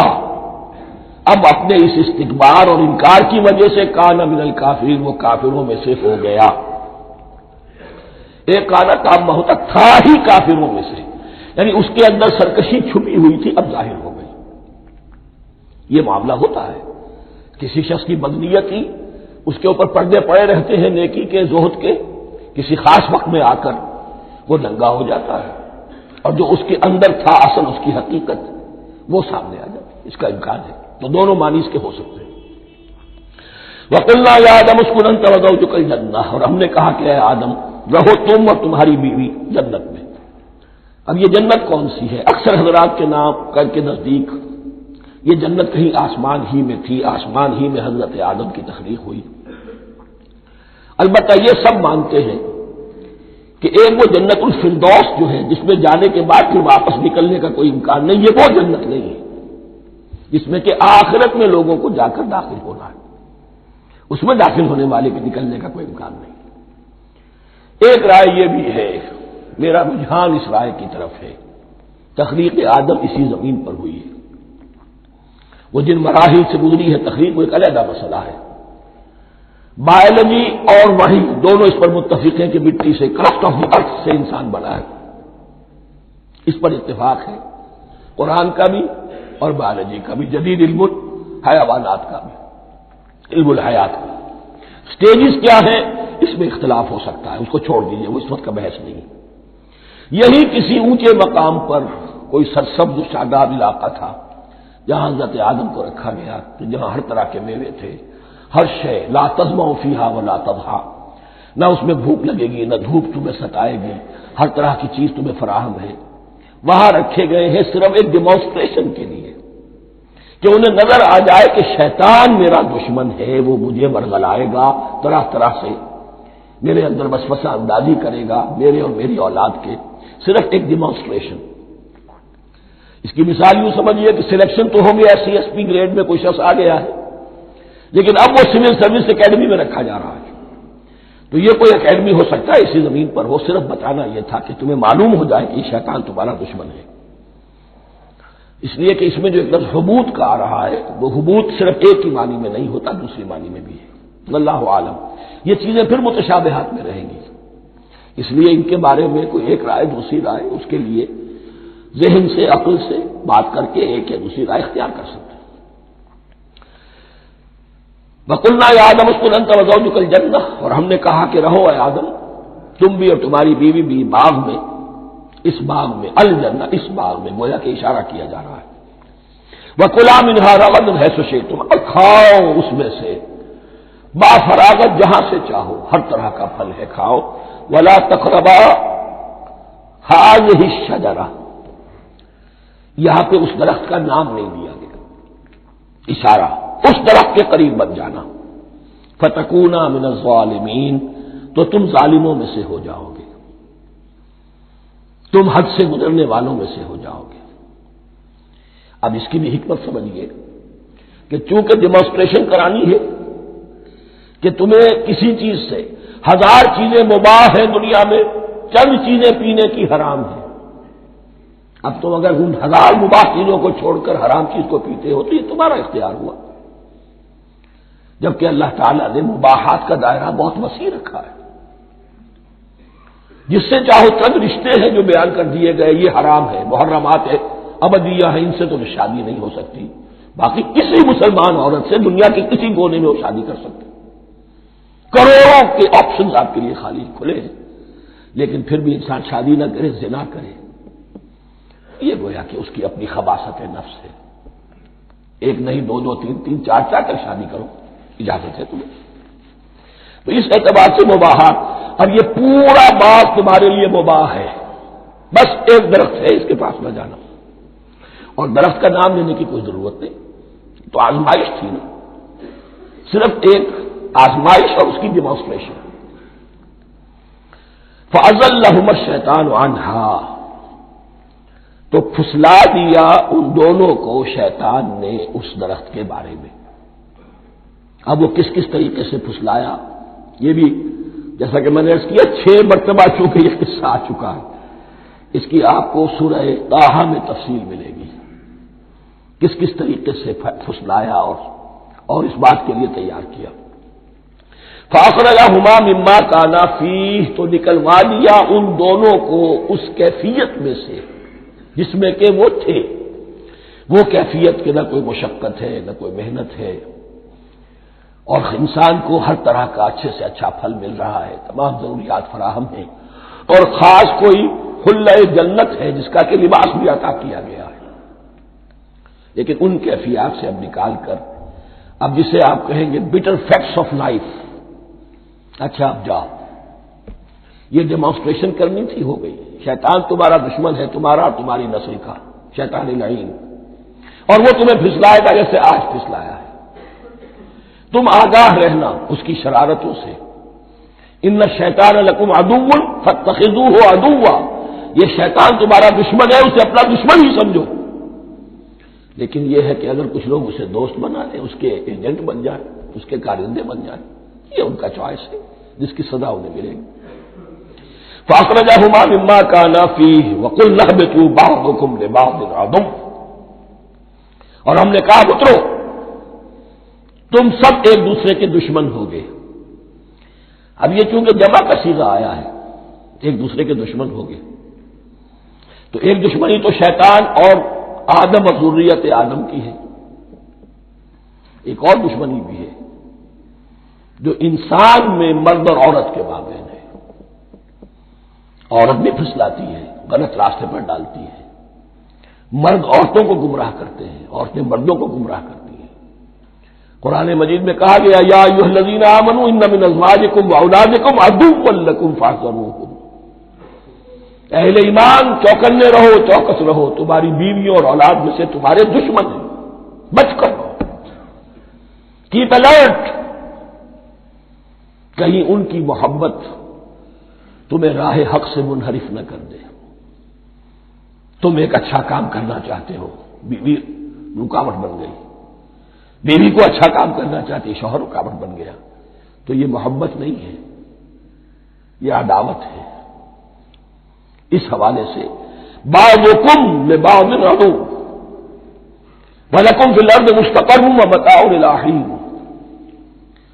اب اپنے اس استکبار اور انکار کی وجہ سے کانا من الکافرین، وہ کافروں میں سے ہو گیا۔ ایک کانا تامہ ہوتا تھا ہی کافروں میں سے، یعنی اس کے اندر سرکشی چھپی ہوئی تھی، اب ظاہر ہو گئی۔ یہ معاملہ ہوتا ہے، کسی شخص کی بدنیتی اس کے اوپر پردے پڑے رہتے ہیں نیکی کے، زہد کے، کسی خاص وقت میں آ کر وہ ننگا ہو جاتا ہے، اور جو اس کے اندر تھا اصل، اس کی حقیقت، وہ سامنے آ جاتی ہے۔ اس کا امکان ہے، تو دونوں معنی اس کے ہو سکتے ہیں۔ وَقُلْنَا يَا آدَمُ اسْكُنْ أَنْتَ وَزَوْجُكَ الْجَنَّةَ، اور ہم نے کہا کہ اے آدم رہو تم اور تمہاری بیوی جنت میں۔ اب یہ جنت کون سی ہے؟ اکثر حضرات کے نام کے نزدیک یہ جنت کہیں آسمان ہی میں تھی، آسمان ہی میں حضرت آدم کی تخلیق ہوئی۔ البتہ یہ سب مانتے ہیں کہ ایک وہ جنت الفردوس جو ہے، جس میں جانے کے بعد پھر واپس نکلنے کا کوئی امکان نہیں، یہ وہ جنت نہیں ہے جس میں کہ آخرت میں لوگوں کو جا کر داخل ہونا ہے، اس میں داخل ہونے والے کے نکلنے کا کوئی امکان نہیں۔ ایک رائے یہ بھی ہے، میرا رجحان اس رائے کی طرف ہے، تخلیق آدم اسی زمین پر ہوئی ہے۔ وہ جن مراحل سے گزری ہے تخلیق وہ ایک علیحدہ مسئلہ ہے۔ بایولوجی اور وحی دونوں اس پر متفق ہیں کہ مٹی سے کرسٹ آف دی ارتھ سے انسان بنا ہے، اس پر اتفاق ہے قرآن کا بھی اور بایولوجی کا بھی، جدید علم حیوانات کا بھی، علم الحیات کا۔ سٹیجز کیا ہیں اس میں اختلاف ہو سکتا ہے، اس کو چھوڑ دیجیے، وہ اس وقت کا بحث نہیں۔ یہی کسی اونچے مقام پر کوئی سرسبز و شاداب علاقہ تھا جہاں حضرت آدم کو رکھا گیا، جہاں ہر طرح کے میوے تھے، ہر شے لا تظمأ فیہا ولا تضحیٰ، نہ اس میں بھوک لگے گی نہ دھوپ تمہیں ستائے گی، ہر طرح کی چیز تمہیں فراہم ہے۔ وہاں رکھے گئے ہیں صرف ایک ڈیمانسٹریشن کے لیے کہ انہیں نظر آ جائے کہ شیطان میرا دشمن ہے، وہ مجھے ورغلائے گا، طرح طرح سے میرے اندر وسوسہ اندازی کرے گا، میرے اور میری اولاد کے، صرف ایک ڈیمانسٹریشن۔ اس کی مثال یوں سمجھیے کہ سلیکشن تو ہو گیا، CSP گریڈ میں کوئی شخص آ گیا ہے، لیکن اب وہ سول سروس اکیڈمی میں رکھا جا رہا ہے۔ تو یہ کوئی اکیڈمی ہو سکتا ہے اسی زمین پر، وہ صرف بتانا یہ تھا کہ تمہیں معلوم ہو جائے کہ شیطان تمہارا دشمن ہے۔ اس لیے کہ اس میں جو ایک لفظ حبوط کا آ رہا ہے، وہ حبوط صرف ایک ہی معنی میں نہیں ہوتا، دوسری معنی میں بھی ہے۔ واللہ عالم، یہ چیزیں پھر متشابہات میں رہیں گی، اس لیے ان کے بارے میں کوئی ایک رائے دوسری رائے، اس کے لیے ذہن سے عقل سے بات کر کے ایک یا دوسری رائے اختیار کر سکتے ہیں۔ وَقُلْنَا يَا آدَمُ اسْكُنْ أَنْتَ وَزَوْجُكَ الْجَنَّةَ، اور ہم نے کہا کہ رہو اے آدم تم بھی اور تمہاری بیوی بھی باغ میں، اس باغ میں، الجنہ اس باغ میں، گویا کہ اشارہ کیا جا رہا ہے۔ وَكُلَا مِنْهَا رَغَدًا حَيْثُ شِئْتُمْ، اور کھاؤ اس میں سے با فراغت جہاں سے چاہو، ہر طرح کا پھل ہے کھاؤ۔ وَلَا تَقْرَبَا هَٰذِهِ الشَّجَرَةَ، یہاں پہ اس درخت کا نام نہیں دیا گیا، اشارہ اس درخت کے قریب مت جانا۔ فَتَكُونَا مِنَ الظَّالِمِينَ، تو تم ظالموں میں سے ہو جاؤ گے، تم حد سے گزرنے والوں میں سے ہو جاؤ گے۔ اب اس کی بھی حکمت سمجھیے کہ چونکہ ڈیمانسٹریشن کرانی ہے کہ تمہیں کسی چیز سے، ہزار چیزیں مباح ہیں دنیا میں، چند چیزیں پینے کی حرام ہیں، اب تم اگر ان ہزار مباح چیزوں کو چھوڑ کر حرام چیز کو پیتے ہو تو یہ تمہارا اختیار ہوا، جبکہ اللہ تعالیٰ نے مباحات کا دائرہ بہت وسیع رکھا ہے۔ جس سے چاہو چند رشتے ہیں جو بیان کر دیے گئے، یہ حرام ہے، محرمات ہے، ابدیہ ہے، ان سے تو شادی نہیں ہو سکتی، باقی کسی مسلمان عورت سے دنیا کے کسی کونے میں وہ شادی کر سکتے، کروڑوں کے آپشنز آپ کے لیے خالی کھلے ہیں، لیکن پھر بھی انسان شادی نہ کرے، زنا کرے، یہ گویا کہ اس کی اپنی خباثت نفس ہے۔ ایک نہیں، دو دو، تین تین، چار چار تک شادی کرو، اجازت ہے تمہیں۔ تو اس اعتبار سے مباحات، اب یہ پورا باغ تمہارے لیے مباح ہے، بس ایک درخت ہے، اس کے پاس نہ جانا، اور درخت کا نام لینے کی کوئی ضرورت نہیں، تو آزمائش تھی نا، صرف ایک آزمائش اور اس کی ڈیمانسٹریشن۔ فَأَزَلَّهُمَا الشَّيْطَانُ عَنْهَا، تو پھسلا دیا ان دونوں کو شیطان نے اس درخت کے بارے میں۔ اب وہ کس کس طریقے سے پھسلایا، یہ بھی جیسا کہ میں نے عرض کیا 6 مرتبہ چونکہ یہ قصہ آ چکا ہے، اس کی آپ کو سورہ طٰہٰ میں تفصیل ملے گی، کس کس طریقے سے پھسلایا اور اس بات کے لیے تیار کیا۔ فَأَخْرَجَهُمَا مِمَّا كَانَا فِيهِ، تو نکلوا دیا ان دونوں کو اس کیفیت میں سے جس میں کہ وہ تھے، وہ کیفیت کہ نہ کوئی مشقت ہے نہ کوئی محنت ہے، اور انسان کو ہر طرح کا اچھے سے اچھا پھل مل رہا ہے، تمام ضروریات فراہم ہیں، اور خاص کوئی حلہ جنت ہے جس کا کہ لباس بھی عطا کیا گیا ہے، لیکن ان کیفیات سے اب نکال کر، اب جسے آپ کہیں گے بٹر فیکٹس آف لائف، اچھا اب جاؤ، یہ ڈیمانسٹریشن کرنی تھی، ہو گئی، شیطان تمہارا دشمن ہے، تمہارا اور تمہاری نسل کا، شیطان لعین، اور وہ تمہیں پھسلائے گا جیسے آج پھسلایا ہے۔ تم آگاہ رہنا اس کی شرارتوں سے، ان الشیطان لکم عدو فاتخذوہ عدوا، یہ شیطان تمہارا دشمن ہے، اسے اپنا دشمن ہی سمجھو، لیکن یہ ہے کہ اگر کچھ لوگ اسے دوست بنا لیں، اس کے ایجنٹ بن جائیں، اس کے کارندے بن جائیں، یہ ان کا چوائس ہے جس کی سزا انہیں ملے گی۔ فَأَخْرَجَهُمَا مِمَّا كَانَا فِيهِ وَقُلْنَا اهْبِطُوا بَعْضُكُمْ لِبَعْضٍ عَدُوٌّ، اور ہم نے کہا اترو، تم سب ایک دوسرے کے دشمن ہوگے. اب یہ چونکہ جمع کا صیغہ آیا ہے، ایک دوسرے کے دشمن ہوگے، تو ایک دشمنی تو شیطان اور آدم اور ذریت آدم کی ہے. ایک اور دشمنی بھی ہے جو انسان میں مرد اور عورت کے مابین ہے. عورت بھی پھسلاتی ہے، غلط راستے پر ڈالتی ہے. مرد عورتوں کو گمراہ کرتے ہیں، عورتیں مردوں کو گمراہ کرتی ہیں. قرآن مجید میں کہا گیا یا ایھا الذین آمنوا ان من ازواجکم واولادکم عدوا لکم فاحذروہم. اہل ایمان چوکنے رہو، چوکس رہو، تمہاری بیویوں اور اولاد میں سے تمہارے دشمن ہیں، بچ کر رہو. کیپ الرٹ، کہیں ان کی محبت تمہیں راہ حق سے منحرف نہ کر دے. تم ایک اچھا کام کرنا چاہتے ہو، بیوی رکاوٹ بن گئی. بیوی کو اچھا کام کرنا چاہتی، شوہر رکاوٹ بن گیا، تو یہ محبت نہیں ہے، یہ عداوت ہے. اس حوالے سے بعضکم لبعض عدو ولکم فی الارض مستقر ومتاع الی حین.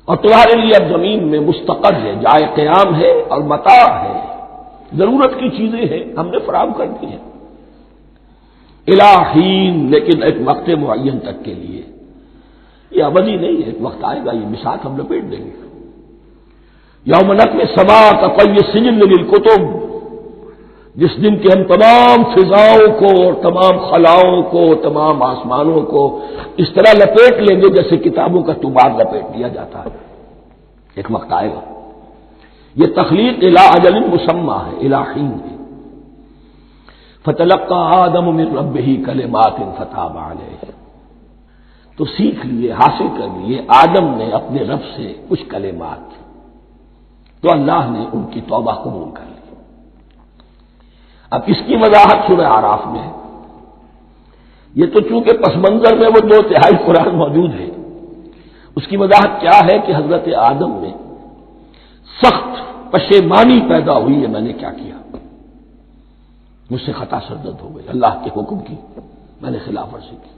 اور تمہارے لیے اب زمین میں مستقر ہے، جائے قیام ہے، اور متاع ہے، ضرورت کی چیزیں ہیں ہم نے فراہم کر دی ہیں. الی حین، لیکن ایک وقت معین تک کے لیے. یہ ابدی نہیں ہے، ایک وقت آئے گا یہ بساط ہم لپیٹ دیں گے. یوم نطوی السماء کطی السجل للکتب، جس دن کے ہم تمام فضاؤں کو اور تمام خلاؤں کو، تمام آسمانوں کو اس طرح لپیٹ لیں گے جیسے کتابوں کا طباع لپیٹ دیا جاتا ہے. ایک وقت آئے گا. یہ تخلیق الی اجل مسمى ہے، الی حین ہے. فتلقى آدم من ربه کلمات فتاب علیہ. تو سیکھ لیے، حاصل کر لیے آدم نے اپنے رب سے کچھ کلمات، تو اللہ نے ان کی توبہ قبول کر لی. اب اس کی وضاحت سورہ اعراف میں ہے. یہ تو چونکہ پس منظر میں وہ 2/3 قرآن موجود ہے، اس کی وضاحت کیا ہے کہ حضرت آدم میں سخت پشیمانی پیدا ہوئی ہے، میں نے کیا کیا، مجھ سے خطا سرزد ہو گئی، اللہ کے حکم کی میں نے خلاف ورزی کی.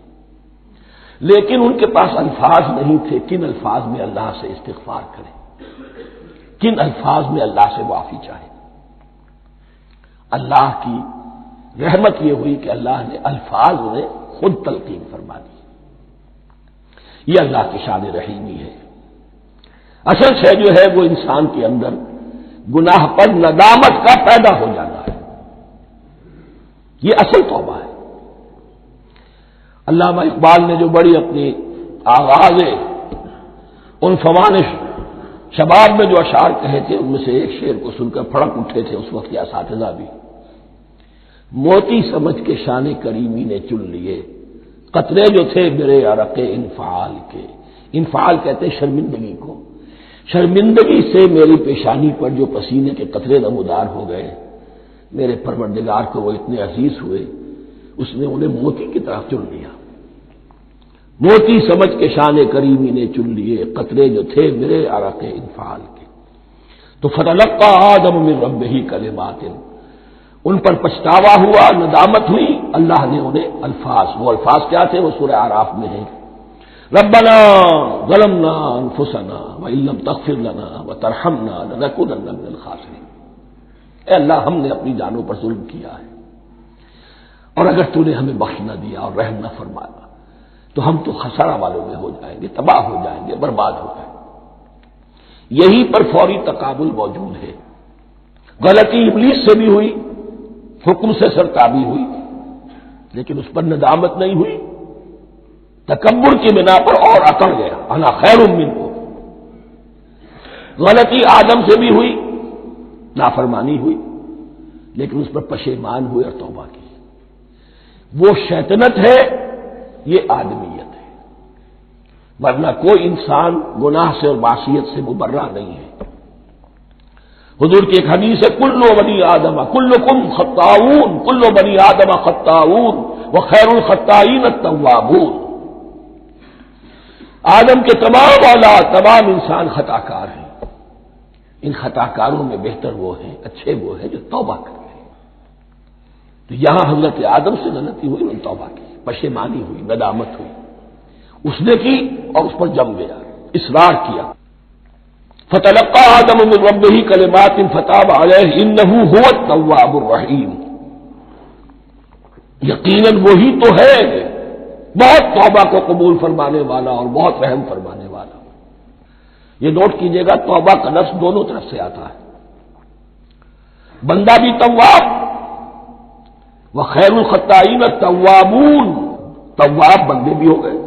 لیکن ان کے پاس الفاظ نہیں تھے کن الفاظ میں اللہ سے استغفار کریں، کن الفاظ میں اللہ سے معافی چاہے. اللہ کی رحمت یہ ہوئی کہ اللہ نے الفاظ میں خود تلقین فرما دی. یہ اللہ کی شان رحیمی ہے. اصل شے جو ہے وہ انسان کے اندر گناہ پر ندامت کا پیدا ہو جانا ہے. یہ اصل توبہ ہے. علامہ اقبال نے جو بڑی اپنی آغاز ان فوانش شباب میں جو اشعار کہے تھے، ان میں سے ایک شعر کو سن کر پھڑک اٹھے تھے اس وقت کے اساتذہ بھی. موتی سمجھ کے شان کریمی نے چن لیے، قطرے جو تھے میرے عرق انفعال کے. انفعال کہتے ہیں شرمندگی کو. شرمندگی سے میری پیشانی پر جو پسینے کے قطرے نمودار ہو گئے، میرے پروردگار کو وہ اتنے عزیز ہوئے، اس نے انہیں موتی کی طرف چن لیا. موتی سمجھ کے شان کریمی نے چن لیے، قطرے جو تھے میرے عرق انفعال کے. تو فتلقى آدم من ربه کلمات، ان پر پچھتاوا ہوا، ندامت ہوئی. اللہ نے انہیں الفاظ، وہ الفاظ کیا تھے؟ وہ سورہ اعراف میں ہیں. ربنا ظلمنا انفسنا وان لم تغفر لنا وترحمنا لنكونن من الخاسرین. اے اللہ، ہم نے اپنی جانوں پر ظلم کیا ہے، اور اگر تو نے ہمیں بخش نہ دیا اور رحم نہ فرمایا تو ہم تو خسارہ والوں میں ہو جائیں گے، تباہ ہو جائیں گے، برباد ہو جائیں گے. یہی پر فوری تقابل موجود ہے. غلطی ابلیس سے بھی ہوئی، حکم سے سرتابی ہوئی، لیکن اس پر ندامت نہیں ہوئی. تکبر کی بنا پر اور اکڑ گیا، انا خیر منہ. غلطی آدم سے بھی ہوئی، نافرمانی ہوئی، لیکن اس پر پشیمان ہوئے اور توبہ کی. وہ شیطنت ہے، یہ آدمیت ہے. ورنہ کوئی انسان گناہ سے اور معصیت سے مبرہ نہیں ہے. حضور کی ایک حدیث ہے، کلو بنی آدم کلکم خطاؤون، کلو بنی آدم خطاؤون وخیر الخطائین التوابون. آدم کے تمام اولاد، تمام انسان خطا کار ہیں. ان خطا کاروں میں بہتر وہ ہیں، اچھے وہ ہیں جو توبہ کرتے ہیں. تو یہاں حضرت آدم سے غلطی ہوئی، ان توبہ کی، پشیمانی ہوئی، ندامت ہوئی. اس نے کی اور اس پر جم گیا. اصرار کیا. فتلقى آدم من ربه کلمات فتاب علیہ انہ هو التواب الرحیم. یقیناً وہی تو ہے بہت توبہ کو قبول فرمانے والا اور بہت رحم فرمانے والا. یہ نوٹ کیجئے گا توبہ کا لفظ دونوں طرف سے آتا ہے. بندہ بھی تواب وخیر الخطائین التوابون. تواب بندے بھی ہو گئے،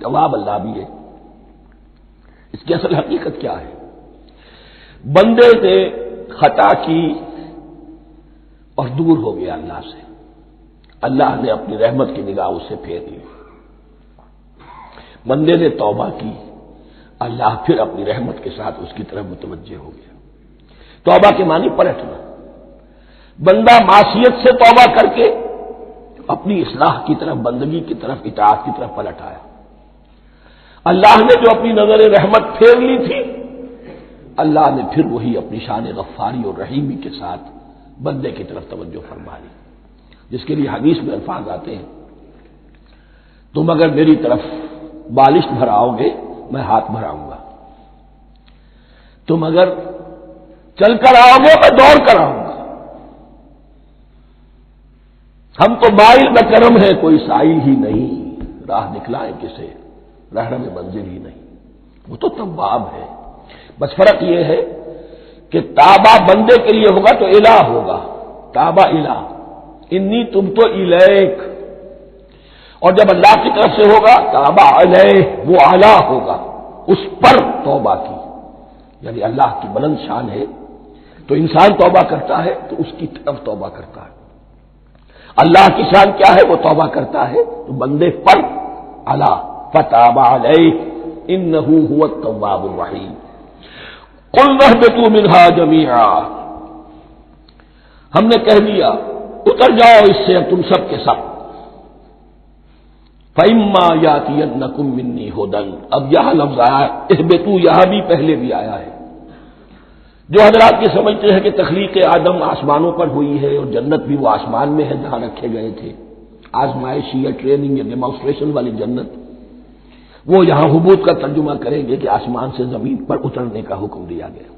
تواب اللہ بھی ہے. اس کی اصل حقیقت کیا ہے؟ بندے نے خطا کی اور دور ہو گیا اللہ سے. اللہ نے اپنی رحمت کی نگاہ اس سے پھیر لی. بندے نے توبہ کی، اللہ پھر اپنی رحمت کے ساتھ اس کی طرف متوجہ ہو گیا. توبہ کے معنی پلٹنا. بندہ معصیت سے توبہ کر کے اپنی اصلاح کی طرف، بندگی کی طرف، اطاعت کی طرف پلٹ آیا. اللہ نے جو اپنی نظر رحمت پھیر لی تھی، اللہ نے پھر وہی اپنی شان غفاری اور رحیمی کے ساتھ بندے کی طرف توجہ فرما لی. جس کے لیے حدیث میں الفاظ آتے ہیں تم اگر میری طرف بالشت بھراؤ گے میں ہاتھ بھراؤں گا، تم اگر چل کر آؤ گے میں دوڑ کر آؤں گا. ہم تو مائل بکرم ہے کوئی سائل ہی نہیں، راہ دکھلائیں کسے رہنم منزل ہی نہیں. وہ تو تواب ہے. بس فرق یہ ہے کہ تابا بندے کے لیے ہوگا تو الہ ہوگا، تابا الہ انی تم تو الیک. اور جب اللہ کی طرف سے ہوگا تابا علیہ، وہ اعلیٰ ہوگا، اس پر توبہ کی. یعنی اللہ کی بلند شان ہے تو انسان توبہ کرتا ہے تو اس کی طرف توبہ کرتا ہے. اللہ کی شان کیا ہے؟ وہ توبہ کرتا ہے تو بندے پر اعلیٰ. فتاب علیہ انہ هو التواب الرحیم. قلنا اهبطوا منها جميعا. ہم نے کہہ دیا اتر جاؤ اس سے تم سب کے سب. فَإِمَّا يَأْتِيَنَّكُم مِّنِّي هُدًى. اب یہاں لفظ آیا اہبطوا، یہاں بھی پہلے بھی آیا ہے. جو حضرات یہ سمجھتے ہیں کہ تخلیق آدم آسمانوں پر ہوئی ہے اور جنت بھی وہ آسمان میں ہے جہاں رکھے گئے تھے، آزمائشی یا ٹریننگ یا ڈیمانسٹریشن والی جنت، وہ یہاں حبوط کا ترجمہ کریں گے کہ آسمان سے زمین پر اترنے کا حکم دیا گیا.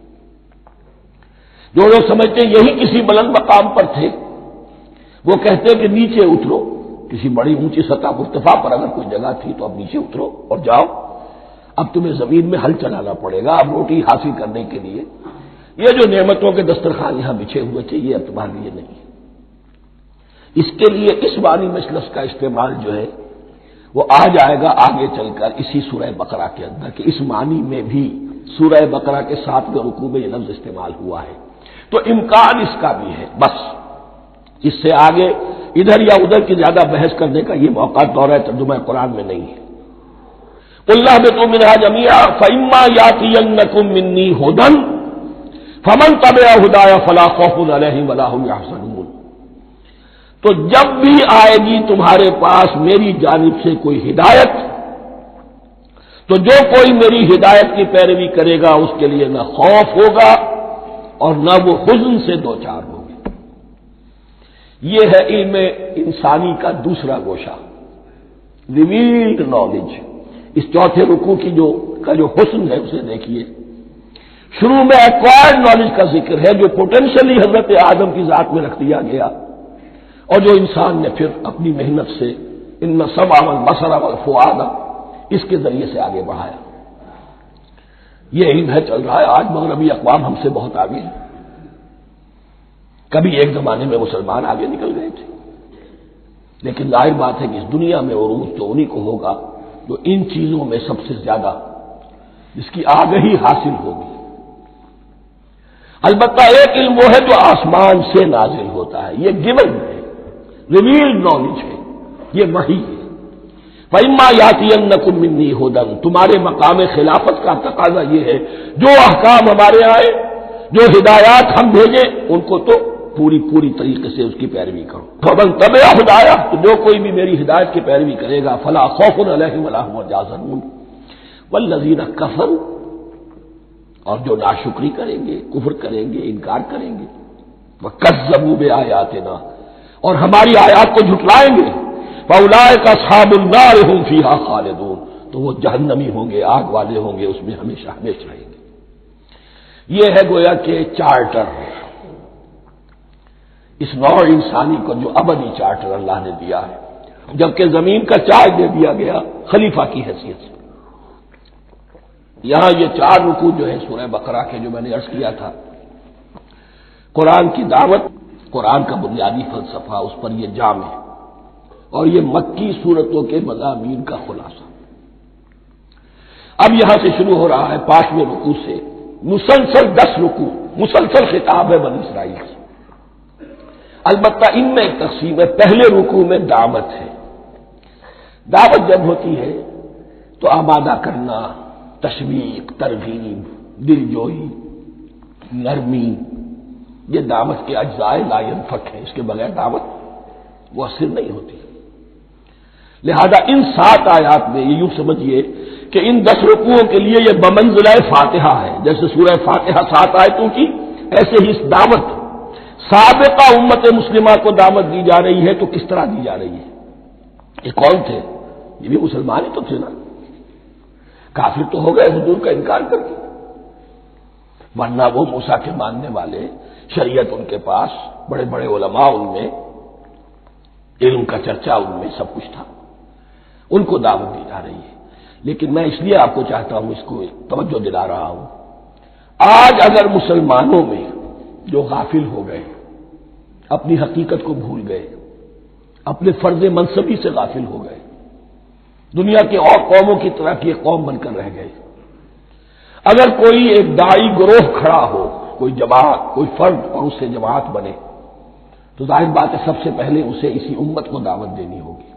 جو لوگ سمجھتے ہیں یہی کسی بلند مقام پر تھے، وہ کہتے ہیں کہ نیچے اترو، کسی بڑی اونچی سطح مرتفع پر اگر کوئی جگہ تھی تو اب نیچے اترو اور جاؤ، اب تمہیں زمین میں ہل چلانا پڑے گا اب روٹی حاصل کرنے کے لیے. یہ جو نعمتوں کے دسترخوان یہاں بچھے ہوئے تھے یہ اب تمہارے لیے نہیں. اس کے لیے اس معنی مجلس کا استعمال جو ہے وہ آ جائے گا آگے چل کر اسی سورہ بقرہ کے اندر کہ اس معنی میں بھی سورہ بقرہ کے 7ویں رکوع میں یہ لفظ استعمال ہوا ہے. تو امکان اس کا بھی ہے. بس اس سے آگے ادھر یا ادھر کی زیادہ بحث کرنے کا یہ موقع دورہ ترجمہ قرآن میں نہیں ہے. قُلْ اهْبِطُوا مِنْهَا جَمِيعًا فَإِمَّا يَأْتِيَنَّكُم مِّنِّي هُدًى فَمَن تَبِعَ هُدَايَ فَلَا خَوْفٌ عَلَيْهِمْ وَلَا هُمْ يَحْزَنُونَ. تو جب بھی آئے گی تمہارے پاس میری جانب سے کوئی ہدایت تو جو کوئی میری ہدایت کی پیروی کرے گا اس کے لیے نہ خوف ہوگا اور نہ وہ حزن سے دوچار ہوگی. یہ ہے علم انسانی کا دوسرا گوشہ، ریویلڈ نالج. اس چوتھے رکوع کی جو حسن ہے اسے دیکھیے. شروع میں ایکوائرڈ نالج کا ذکر ہے جو پوٹینشلی حضرت آدم کی ذات میں رکھ دیا گیا اور جو انسان نے پھر اپنی محنت سے ان السمع والبصر والفؤاد اس کے ذریعے سے آگے بڑھایا. یہ علم ہے چل رہا ہے. آج مغربی اقوام ہم سے بہت آگے ہیں. کبھی ایک زمانے میں مسلمان آگے نکل گئے تھے، لیکن ظاہر بات ہے کہ اس دنیا میں عروج تو انہی کو ہوگا جو ان چیزوں میں سب سے زیادہ جس کی آگہی حاصل ہوگی. البتہ ایک علم وہ ہے جو آسمان سے نازل ہوتا ہے، یہ گیون ہے، ریویلڈ نالج ہے، یہ وحی ہے. فَإِمَّا يَأْتِيَنَّكُم مِّنِّي هُدًى. تمہارے مقام خلافت کا تقاضا یہ ہے جو احکام ہمارے آئے، جو ہدایات ہم بھیجیں ان کو تو پوری طریقے سے اس کی پیروی کرو. فَمَن تَبِعَ هُدَايَ. تو جو کوئی بھی میری ہدایت کی پیروی کرے گا فَلَا خَوْفٌ عَلَيْهِمْ وَلَا هُمْ يَحْزَنُونَ. وَالَّذِينَ كَفَرُوا. اور جو ناشکری کریں گے، کفر کریں گے، انکار کریں گے، وَكَذَّبُوا بِآيَاتِنَا. اور ہماری آیات کو جھٹلائیں گے، فَأُولَٰئِكَ أَصْحَابُ النَّارِ هُمْ فِيهَا خَالِدُونَ. تو وہ جہنمی ہوں گے، آگ والے ہوں گے، اس میں ہمیشہ ہمیشہ رہیں گے۔ یہ ہے گویا کہ چارٹر، اس نوع انسانی کو جو ابدی چارٹر اللہ نے دیا ہے، جبکہ زمین کا چارج دے دیا گیا خلیفہ کی حیثیت سے۔ یہاں یہ 4 رکوع جو ہے سورہ بقرہ کے، جو میں نے عرض کیا تھا، قرآن کی دعوت، قرآن کا بنیادی فلسفہ، اس پر یہ جام ہے، اور یہ مکی صورتوں کے مضامین کا خلاصہ۔ اب یہاں سے شروع ہو رہا ہے 5ویں رکوع سے مسلسل 10 رکوع، مسلسل خطاب ہے بنی اسرائیل سے۔ البتہ ان میں ایک تقسیم ہے، پہلے رکوع میں دعوت ہے۔ دعوت جب ہوتی ہے تو آمادہ کرنا، تشویق، ترغیب، دل جوئی، نرمی، یہ دعوت کے اجزاء لا ينفک ہیں، اس کے بغیر دعوت مؤثر نہیں ہوتی۔ لہذا ان 7 آیات میں یہ یوں سمجھیے کہ ان 10 رکوعوں کے لیے یہ بمنزلہ فاتحہ ہے، جیسے سورہ فاتحہ 7 آیتوں کی، ایسے ہی اس دعوت سابقہ امت مسلمہ کو دعوت دی جا رہی ہے، تو کس طرح دی جا رہی ہے؟ یہ کون تھے؟ یہ بھی مسلمان ہی تو تھے نا، کافر تو ہو گئے حضور کا انکار کر کے، ورنہ وہ موسیٰ کے ماننے والے، شریعت ان کے پاس، بڑے بڑے علماء ان میں، علم کا چرچا ان میں، سب کچھ تھا، ان کو دعوت دی جا رہی ہے۔ لیکن میں اس لیے آپ کو چاہتا ہوں، اس کو توجہ دلا رہا ہوں، آج اگر مسلمانوں میں جو غافل ہو گئے، اپنی حقیقت کو بھول گئے، اپنے فرض منصبی سے غافل ہو گئے، دنیا کے اور قوموں کی طرح کی ایک قوم بن کر رہ گئے، اگر کوئی ایک داعی گروہ کھڑا ہو، کوئی جماعت، کوئی فرد، اور اس سے جماعت بنے، تو ظاہر بات ہے سب سے پہلے اسے اسی امت کو دعوت دینی ہوگی،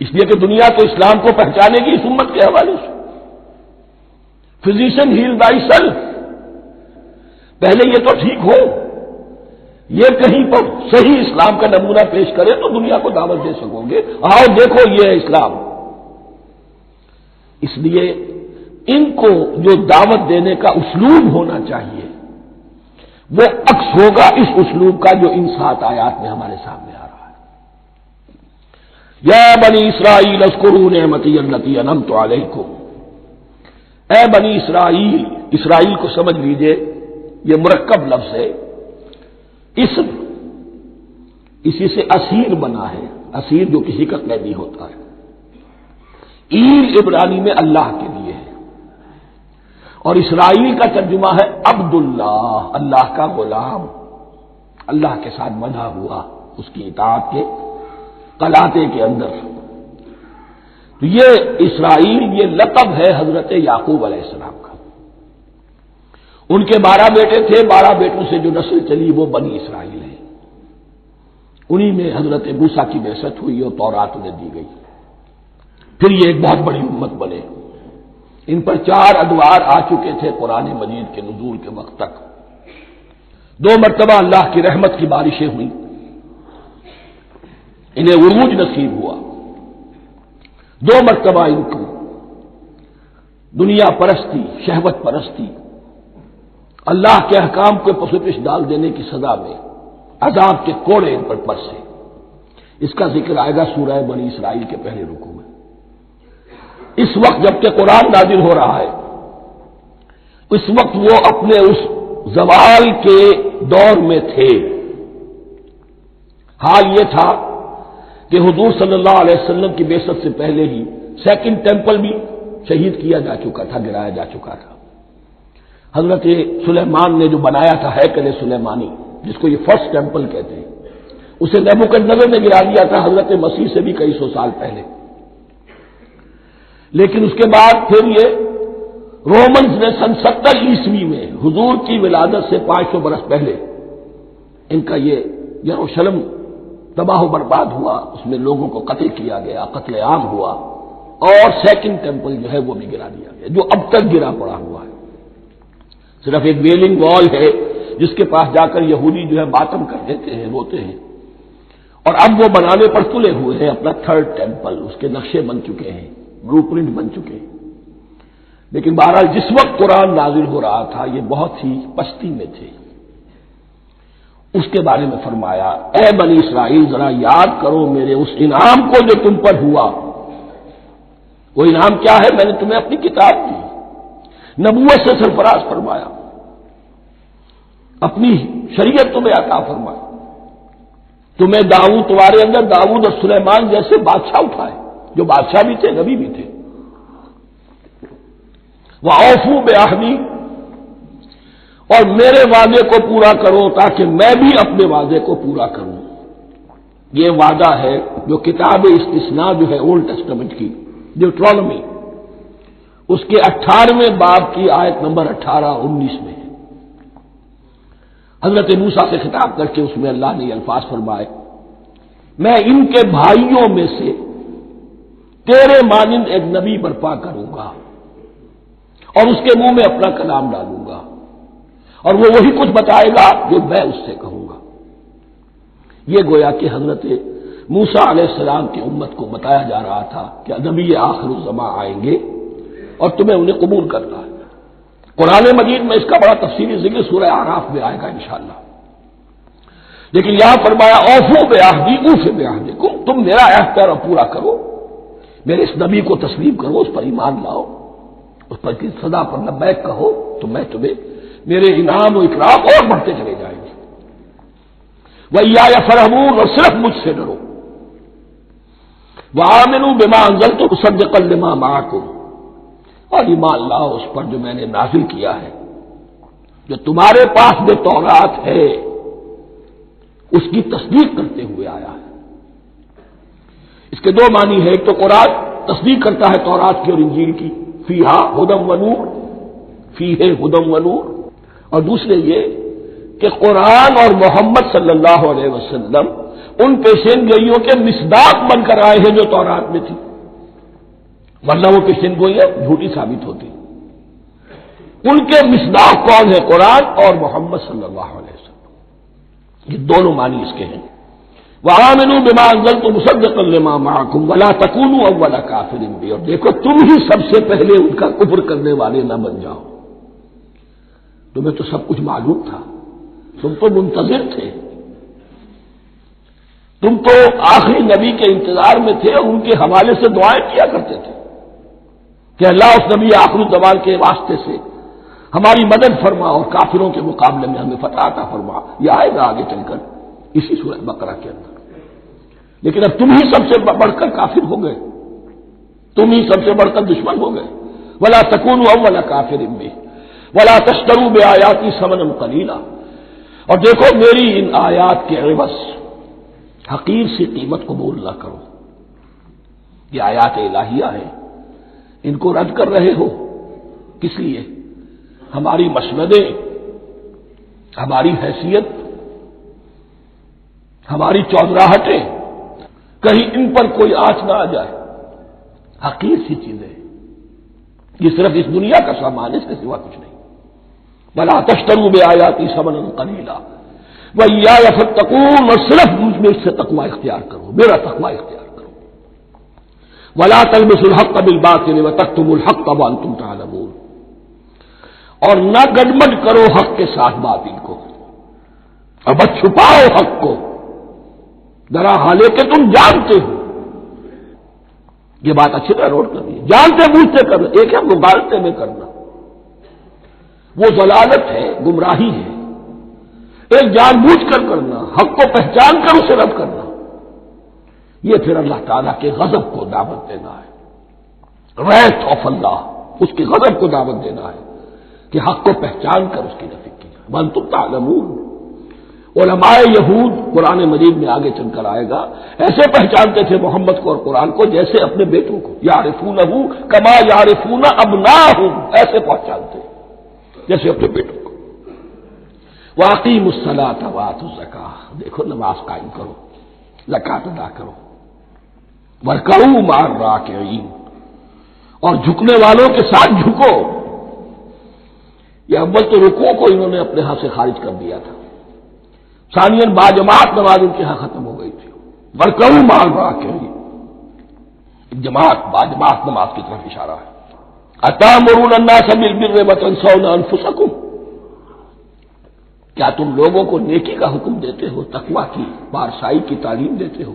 اس لیے کہ دنیا تو اسلام کو پہچانے گی اس امت کے حوالے سے۔ فزیشین ہیل بائی سیلف، پہلے یہ تو ٹھیک ہو، یہ کہیں پر صحیح اسلام کا نمونہ پیش کرے تو دنیا کو دعوت دے سکو گے، آؤ دیکھو یہ ہے اسلام۔ اس لیے ان کو جو دعوت دینے کا اسلوب ہونا چاہیے وہ عکس ہوگا اس اسلوب کا جو ان 7 آیات میں ہمارے سامنے آ رہا ہے۔ یا بنی اسرائیل اذکروا نعمتی التی انعمت علیکم، اے بنی اسرائیل، اسرائیل کو سمجھ لیجئے یہ مرکب لفظ ہے، اسم، اسی سے اسیر بنا ہے، اسیر جو کسی کا قیدی ہوتا ہے۔ ایل عبرانی میں اللہ کے لیے ہے، اور اسرائیل کا ترجمہ ہے عبداللہ، اللہ کا غلام، اللہ کے ساتھ بندھا ہوا اس کی اطاعت کے قلاتے کے اندر۔ تو یہ اسرائیل یہ لقب ہے حضرت یعقوب علیہ السلام کا، ان کے 12 بیٹے تھے، 12 بیٹوں سے جو نسل چلی وہ بنی اسرائیل ہے، انہی میں حضرت موسیٰ کی بعثت ہوئی اور تورات انہیں دی گئی، پھر یہ ایک بہت بڑی امت بنے۔ ان پر 4 ادوار آ چکے تھے قرآن مجید کے نزول کے وقت تک، 2 مرتبہ اللہ کی رحمت کی بارشیں ہوئیں، انہیں عروج نصیب ہوا، 2 مرتبہ ان کو دنیا پرستی، شہوت پرستی، اللہ کے احکام کو پسپش ڈال دینے کی سزا میں عذاب کے کوڑے ان پر برسے۔ اس کا ذکر آئے گا سورہ بنی اسرائیل کے پہلے رکوع میں۔ اس وقت جب کہ قرآن نازل ہو رہا ہے، اس وقت وہ اپنے اس زوال کے دور میں تھے۔ حال یہ تھا کہ حضور صلی اللہ علیہ وسلم کی بعثت سے پہلے ہی 2nd ٹیمپل بھی شہید کیا جا چکا تھا، گرایا جا چکا تھا۔ حضرت سلیمان نے جو بنایا تھا ہیکل سلیمانی، جس کو یہ 1st ٹیمپل کہتے ہیں، اسے نیبوکدنیزر نے گرا دیا تھا حضرت مسیح سے بھی کئی سو سال پہلے۔ لیکن اس کے بعد پھر یہ رومنز نے سن 70 عیسوی میں حضور کی ولادت سے 500 برس پہلے ان کا یہ یروشلم تباہ و برباد ہوا، اس میں لوگوں کو قتل کیا گیا، قتل عام ہوا، اور 2nd ٹیمپل جو ہے وہ بھی گرا دیا گیا، جو اب تک گرا پڑا ہوا ہے۔ صرف ایک ویلنگ وال ہے جس کے پاس جا کر یہودی جو ہے ماتم کر دیتے ہیں، روتے ہیں، اور اب وہ بنانے پر تلے ہوئے ہیں اپنا 3rd ٹیمپل، اس کے نقشے بن چکے ہیں، بلو پرنٹ بن چکے ہیں۔ لیکن بہرحال جس وقت قرآن نازل ہو رہا تھا یہ بہت ہی پستی میں تھے۔ اس کے بارے میں فرمایا، اے بنی اسرائیل ذرا یاد کرو میرے اس انعام کو جو تم پر ہوا، وہ انعام کیا ہے؟ میں نے تمہیں اپنی کتاب دی، نبوت سے سرفراز فرمایا، اپنی شریعت تمہیں عطا فرمائی، تمہیں داؤد، تمہارے اندر داؤد اور سلیمان جیسے بادشاہ اٹھائے جو بادشاہ بھی تھے، نبی بھی تھے۔ وَأَوْفُوا بِعَهْدِی، اور میرے وعدے کو پورا کرو تاکہ میں بھی اپنے وعدے کو پورا کروں۔ یہ وعدہ ہے جو کتاب استثناء جو ہے اولڈ ٹیسٹمنٹ کی، ڈیوٹرانومی، اس کے 18ویں باب کی آیت نمبر 18-19 میں ہے۔ حضرت موسیٰ سے خطاب کر کے اس میں اللہ نے یہ الفاظ فرمائے، میں ان کے بھائیوں میں سے تیرے مانند ایک نبی برپا کروں گا اور اس کے منہ میں اپنا کلام ڈالوں گا، اور وہ وہی کچھ بتائے گا جو میں اس سے کہوں گا۔ یہ گویا کہ حضرت موسیٰ علیہ السلام کی امت کو بتایا جا رہا تھا کہ نبی آخر الزماں آئیں گے اور تمہیں انہیں قبول کرنا ہے۔ قرآن مجید میں اس کا بڑا تفصیلی ذکر سورہ اعراف میں آئے گا انشاءاللہ، لیکن یہاں فرمایا اوفوا بعہدی اوف بعہدکم، تم میرا عہد پورا کرو، میرے اس نبی کو تسلیم کرو، اس پر ایمان لاؤ، اس پر کی صدا پر لبیک کہو، تو میں تمہیں میرے انعام و اکرام اور بڑھتے چلے جائیں گے۔ وَإِيَّايَ فَارْهَبُونِ، اور صرف مجھ سے ڈرو۔ وَآمِنُوا بِمَا أَنزَلْتُ مُصَدِّقًا لِمَا مَعَكُمْ، اور ایمان لاؤ اس پر جو میں نے نازل کیا ہے، جو تمہارے پاس جو تورات ہے اس کی تصدیق کرتے ہوئے آیا ہے۔ اس کے دو معنی ہے، ایک تو قرآن تصدیق کرتا ہے تورات کی اور انجیل کی، فیہا ھدی ونور، فیہ ھدی ونور، اور دوسرے یہ کہ قرآن اور محمد صلی اللہ علیہ وسلم ان پیشین گوئیوں کے مصداق بن کر آئے ہیں جو تورات میں تھی، ورنہ وہ پیشین گوئیاں جھوٹی ثابت ہوتی۔ ان کے مصداق کون ہے؟ قرآن اور محمد صلی اللہ علیہ وسلم۔ یہ دونوں معنی اس کے ہیں۔ وَآمِنُوا بِمَا أَنزَلْتُ مُصَدِّقًا لِمَا مَعَكُمْ وَلَا تَكُونُوا أَوَّلَ كَافِرٍ بِهِ، اور دیکھو تم ہی سب سے پہلے ان کا کفر کرنے والے نہ بن جاؤ۔ تمہیں تو سب کچھ معلوم تھا، تم تو منتظر تھے، تم تو آخری نبی کے انتظار میں تھے اور ان کے حوالے سے دعائیں کیا کرتے تھے کہ اللہ اس نبی آخری زمان کے واسطے سے ہماری مدد فرما اور کافروں کے مقابلے میں ہمیں فتح عطا فرما۔ یہ آئے گا آگے چل کر اسی سورہ بقرہ کے اندر۔ لیکن اب تم ہی سب سے بڑھ کر کافر ہو گئے، تم ہی سب سے بڑھ کر دشمن ہو گئے۔ وَلَا تَكُونُوا أَوَّلَ كَافِرٍ بِهِ وَلَا تَشْتَرُوا بِآيَاتِي ثَمَنًا قَلِيلًا، اور دیکھو میری ان آیات کے عوض حقیر سی قیمت قبول نہ کرو۔ یہ آیات الہیہ ہیں، ان کو رد کر رہے ہو کس لیے؟ ہماری مسندیں، ہماری حیثیت، ہماری چودراہٹیں، کہیں ان پر کوئی آنچ نہ آ جائے۔ حقیر سی چیزیں، یہ صرف اس دنیا کا سامان ہے، اس کے سوا کچھ نہیں۔ وَلَا تَشْتَرُوا بِآيَاتِي ثَمَنًا قَلِيلًا وَإِيَّايَ فَاتَّقُونِ، اور صرف مجھ میں سے تقوی اختیار کرو، میرا تقوی اختیار کرو۔ وَلَا تَلْبِسُوا الْحَقَّ بِالْبَاطِلِ وَتَكْتُمُوا الْحَقَّ وَأَنْتُمْ تَعْلَمُونَ، اور نہ گڑبڑ کرو حق کے ساتھ باطل کو، اور بس چھپاؤ حق کو، ذرا حالے کہ تم جانتے ہو۔ یہ بات اچھی طرح نوٹ کرنی ہے، جانتے بوجھتے کرنا، ایک ہے مبالغے میں کرنا، وہ ضلالت ہے، گمراہی ہے۔ ایک جان بوجھ کر کرنا، حق کو پہچان کر اسے رد کرنا، یہ پھر اللہ تعالیٰ کے غضب کو دعوت دینا ہے، wrath of اللہ، اس کے غضب کو دعوت دینا ہے کہ حق کو پہچان کر اس کی نفی کی جائے۔ وَأَنْتُمْ تَعْلَمُونَ، علماء یہود قرآن مجید میں آگے چل کر آئے گا، ایسے پہچانتے تھے محمد کو اور قرآن کو جیسے اپنے بیٹوں کو، یعرفونہ کما یعرفون ابناہم، ایسے پہچانتے جیسے اپنے بیٹوں کو۔ وَأَقِیمُوا الصَّلَاةَ وَآتُوا الزَّکَاۃَ، دیکھو نماز قائم کرو، زکات ادا کرو۔ وَارْکَعُوا مَعَ الرَّاکِعِینَ، اور جھکنے والوں کے ساتھ جھکو۔ یہ اول تو رکوع کو انہوں نے اپنے ہاں سے خارج کر دیا تھا، ثانیاً باجماعت نماز ان کے ہاں ختم ہو گئی تھی۔ وَارْکَعُوا مَعَ الرَّاکِعِینَ، جماعت باجماعت نماز کی طرف اشارہ ہے۔ أَتَأْمُرُونَ النَّاسَ بِالْبِرِّ وَتَنْسَوْنَ أَنفُسَكُمْ، کیا تم لوگوں کو نیکی کا حکم دیتے ہو، تقویٰ کی، پارسائی کی تعلیم دیتے ہو؟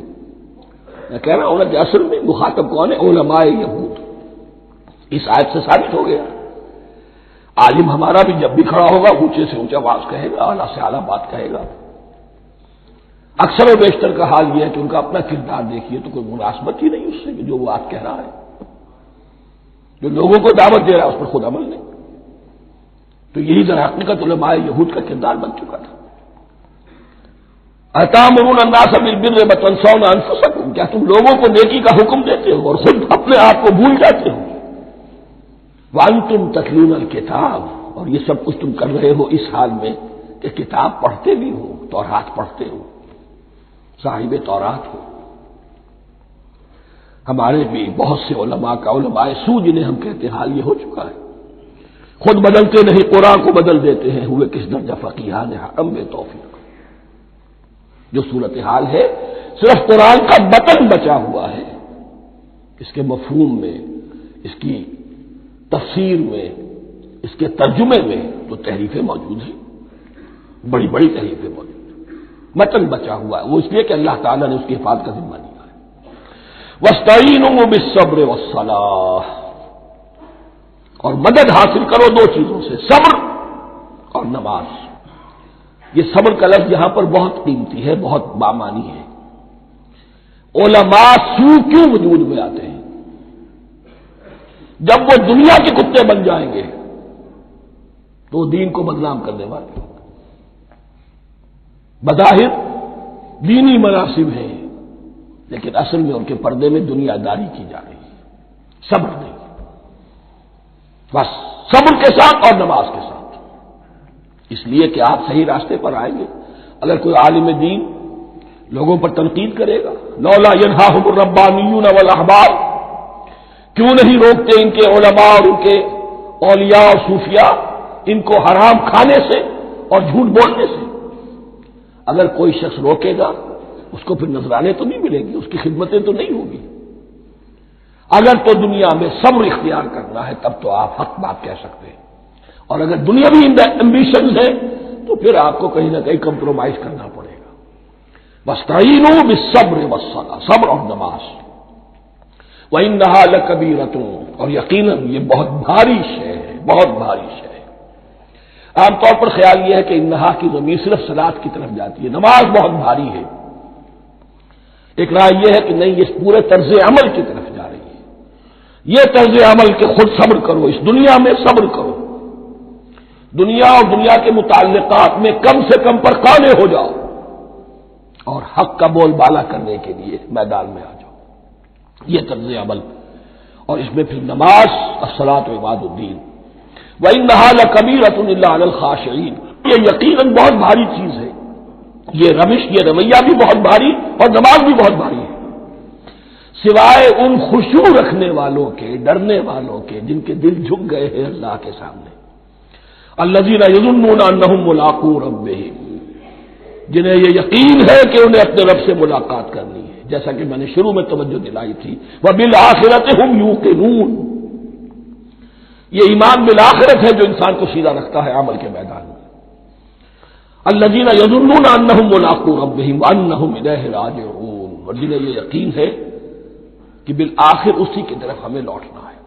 میں کہہ رہا ہوں کہ اصل میں مخاطب کون ہے؟ علماء یہود، اس آیت سے ثابت ہو گیا عالم ہمارا بھی جب بھی کھڑا ہوگا اونچے سے اونچا آواز کہے گا، اعلیٰ سے اعلیٰ بات کہے گا۔ اکثر و بیشتر کا حال یہ ہے کہ ان کا اپنا کردار دیکھیے تو کوئی مناسبت ہی نہیں اس سے کہ جو وہ بات کہہ رہا ہے، جو لوگوں کو دعوت دے رہا ہے اس پر خود عمل نہیں۔ تو یہی در حقیقت علماء یہود کا کردار بن چکا تھا۔ اتامرون الناس بالبر وتنسون انفسکم، کیا تم لوگوں کو نیکی کا حکم دیتے ہو اور خود اپنے آپ کو بھول جاتے ہو؟ وانتم تتلون الکتاب، اور یہ سب کچھ تم کر رہے ہو اس حال میں کہ کتاب پڑھتے بھی ہو، تورات پڑھتے ہو، صاحب تورات ہو۔ ہمارے بھی بہت سے علماء کا علماء سو جنہیں ہم کہتے ہیں حال یہ ہو چکا ہے، خود بدلتے نہیں قرآن کو بدل دیتے ہیں، ہوئے کس درجہ فقیہان حرم بے توفیق۔ جو صورتحال ہے صرف قرآن کا متن بچا ہوا ہے، اس کے مفہوم میں، اس کی تفسیر میں، اس کے ترجمے میں تو تحریفیں موجود ہیں، بڑی بڑی تحریفیں موجود ہیں، متن بچا ہوا ہے، وہ اس لیے کہ اللہ تعالیٰ نے اس کی حفاظت کا ذمہ لیا ہے۔ وَاسْتَعِینُوا بِالصَّبْرِ وَالصَّلَاةِ، اور مدد حاصل کرو دو چیزوں سے، صبر اور نماز۔ یہ صبر کا لفظ یہاں پر بہت قیمتی ہے، بہت بامانی ہے۔ علماء سو کیوں وجود میں آتے ہیں؟ جب وہ دنیا کے کتے بن جائیں گے تو دین کو بدنام کرنے والے ہوں گے۔ بظاہر دینی مناسب ہیں لیکن اصل میں ان کے پردے میں دنیا داری کی جا رہی ہے، صبر نہیں، بس صبر کے ساتھ اور نماز کے ساتھ، اس لیے کہ آپ صحیح راستے پر آئیں گے۔ اگر کوئی عالم دین لوگوں پر تنقید کرے گا، لولا ینہاہم الربانیون والاحبار، کیوں نہیں روکتے ان کے علماء اور ان کے اولیاء اور صوفیاء ان کو حرام کھانے سے اور جھوٹ بولنے سے؟ اگر کوئی شخص روکے گا اس کو پھر نذرانے تو نہیں ملیں گی، اس کی خدمتیں تو نہیں ہوگی۔ اگر تو دنیا میں صبر اختیار کرنا ہے تب تو آپ حق بات کہہ سکتے ہیں، اور اگر دنیاوی ایمبیشنز ہے تو پھر آپ کو کہیں نہ کہیں کمپرومائز کرنا پڑے گا۔ وَاسْتَعِینُوا بِالصَّبْرِ وَالصَّلَاةِ، صبر اور نماز۔ وَإِنَّهَا لَكَبِیرَةٌ، اور یقیناً یہ بہت بھاری شے ہے، بہت بھاری شے ہے۔ عام طور پر خیال یہ ہے کہ انہا کی ضمیر صرف صلاۃ کی طرف جاتی ہے، نماز بہت بھاری ہے۔ ایک رائے یہ ہے کہ نہیں، یہ پورے طرز عمل کی طرف جا رہی ہے، یہ طرز عمل کہ خود صبر کرو، اس دنیا میں صبر کرو، دنیا اور دنیا کے متعلقات میں کم سے کم پر قانع ہو جاؤ، اور حق کا بول بالا کرنے کے لیے میدان میں آ جاؤ، یہ طرز عمل۔ اور اس میں پھر نماز، الصلاۃ و عماد الدین۔ وَإِنَّهَا لَكَبِیرَةٌ إِلَّا عَلَى الْخَاشِعِینَ، یہ یقیناً بہت بھاری چیز ہے، یہ روش، یہ رویہ بھی بہت بھاری اور نماز بھی بہت بھاری ہے، سوائے ان خشوع رکھنے والوں کے، ڈرنے والوں کے، جن کے دل جھک گئے ہیں اللہ کے سامنے۔ الذین یظنون انہم ملاقو ربہم، جنہیں یہ یقین ہے کہ انہیں اپنے رب سے ملاقات کرنی ہے، جیسا کہ میں نے شروع میں توجہ دلائی تھی، وبالآخرۃ ہم یوقنون، یہ ایمان بالآخرت ہے جو انسان کو سیدھا رکھتا ہے عمل کے میدان میں۔ الذین یظنون انہم ملاقو ربہم وانہم الیہ راجعون، اور جنہیں یہ یقین ہے کہ بالآخر اسی کی طرف ہمیں لوٹنا ہے۔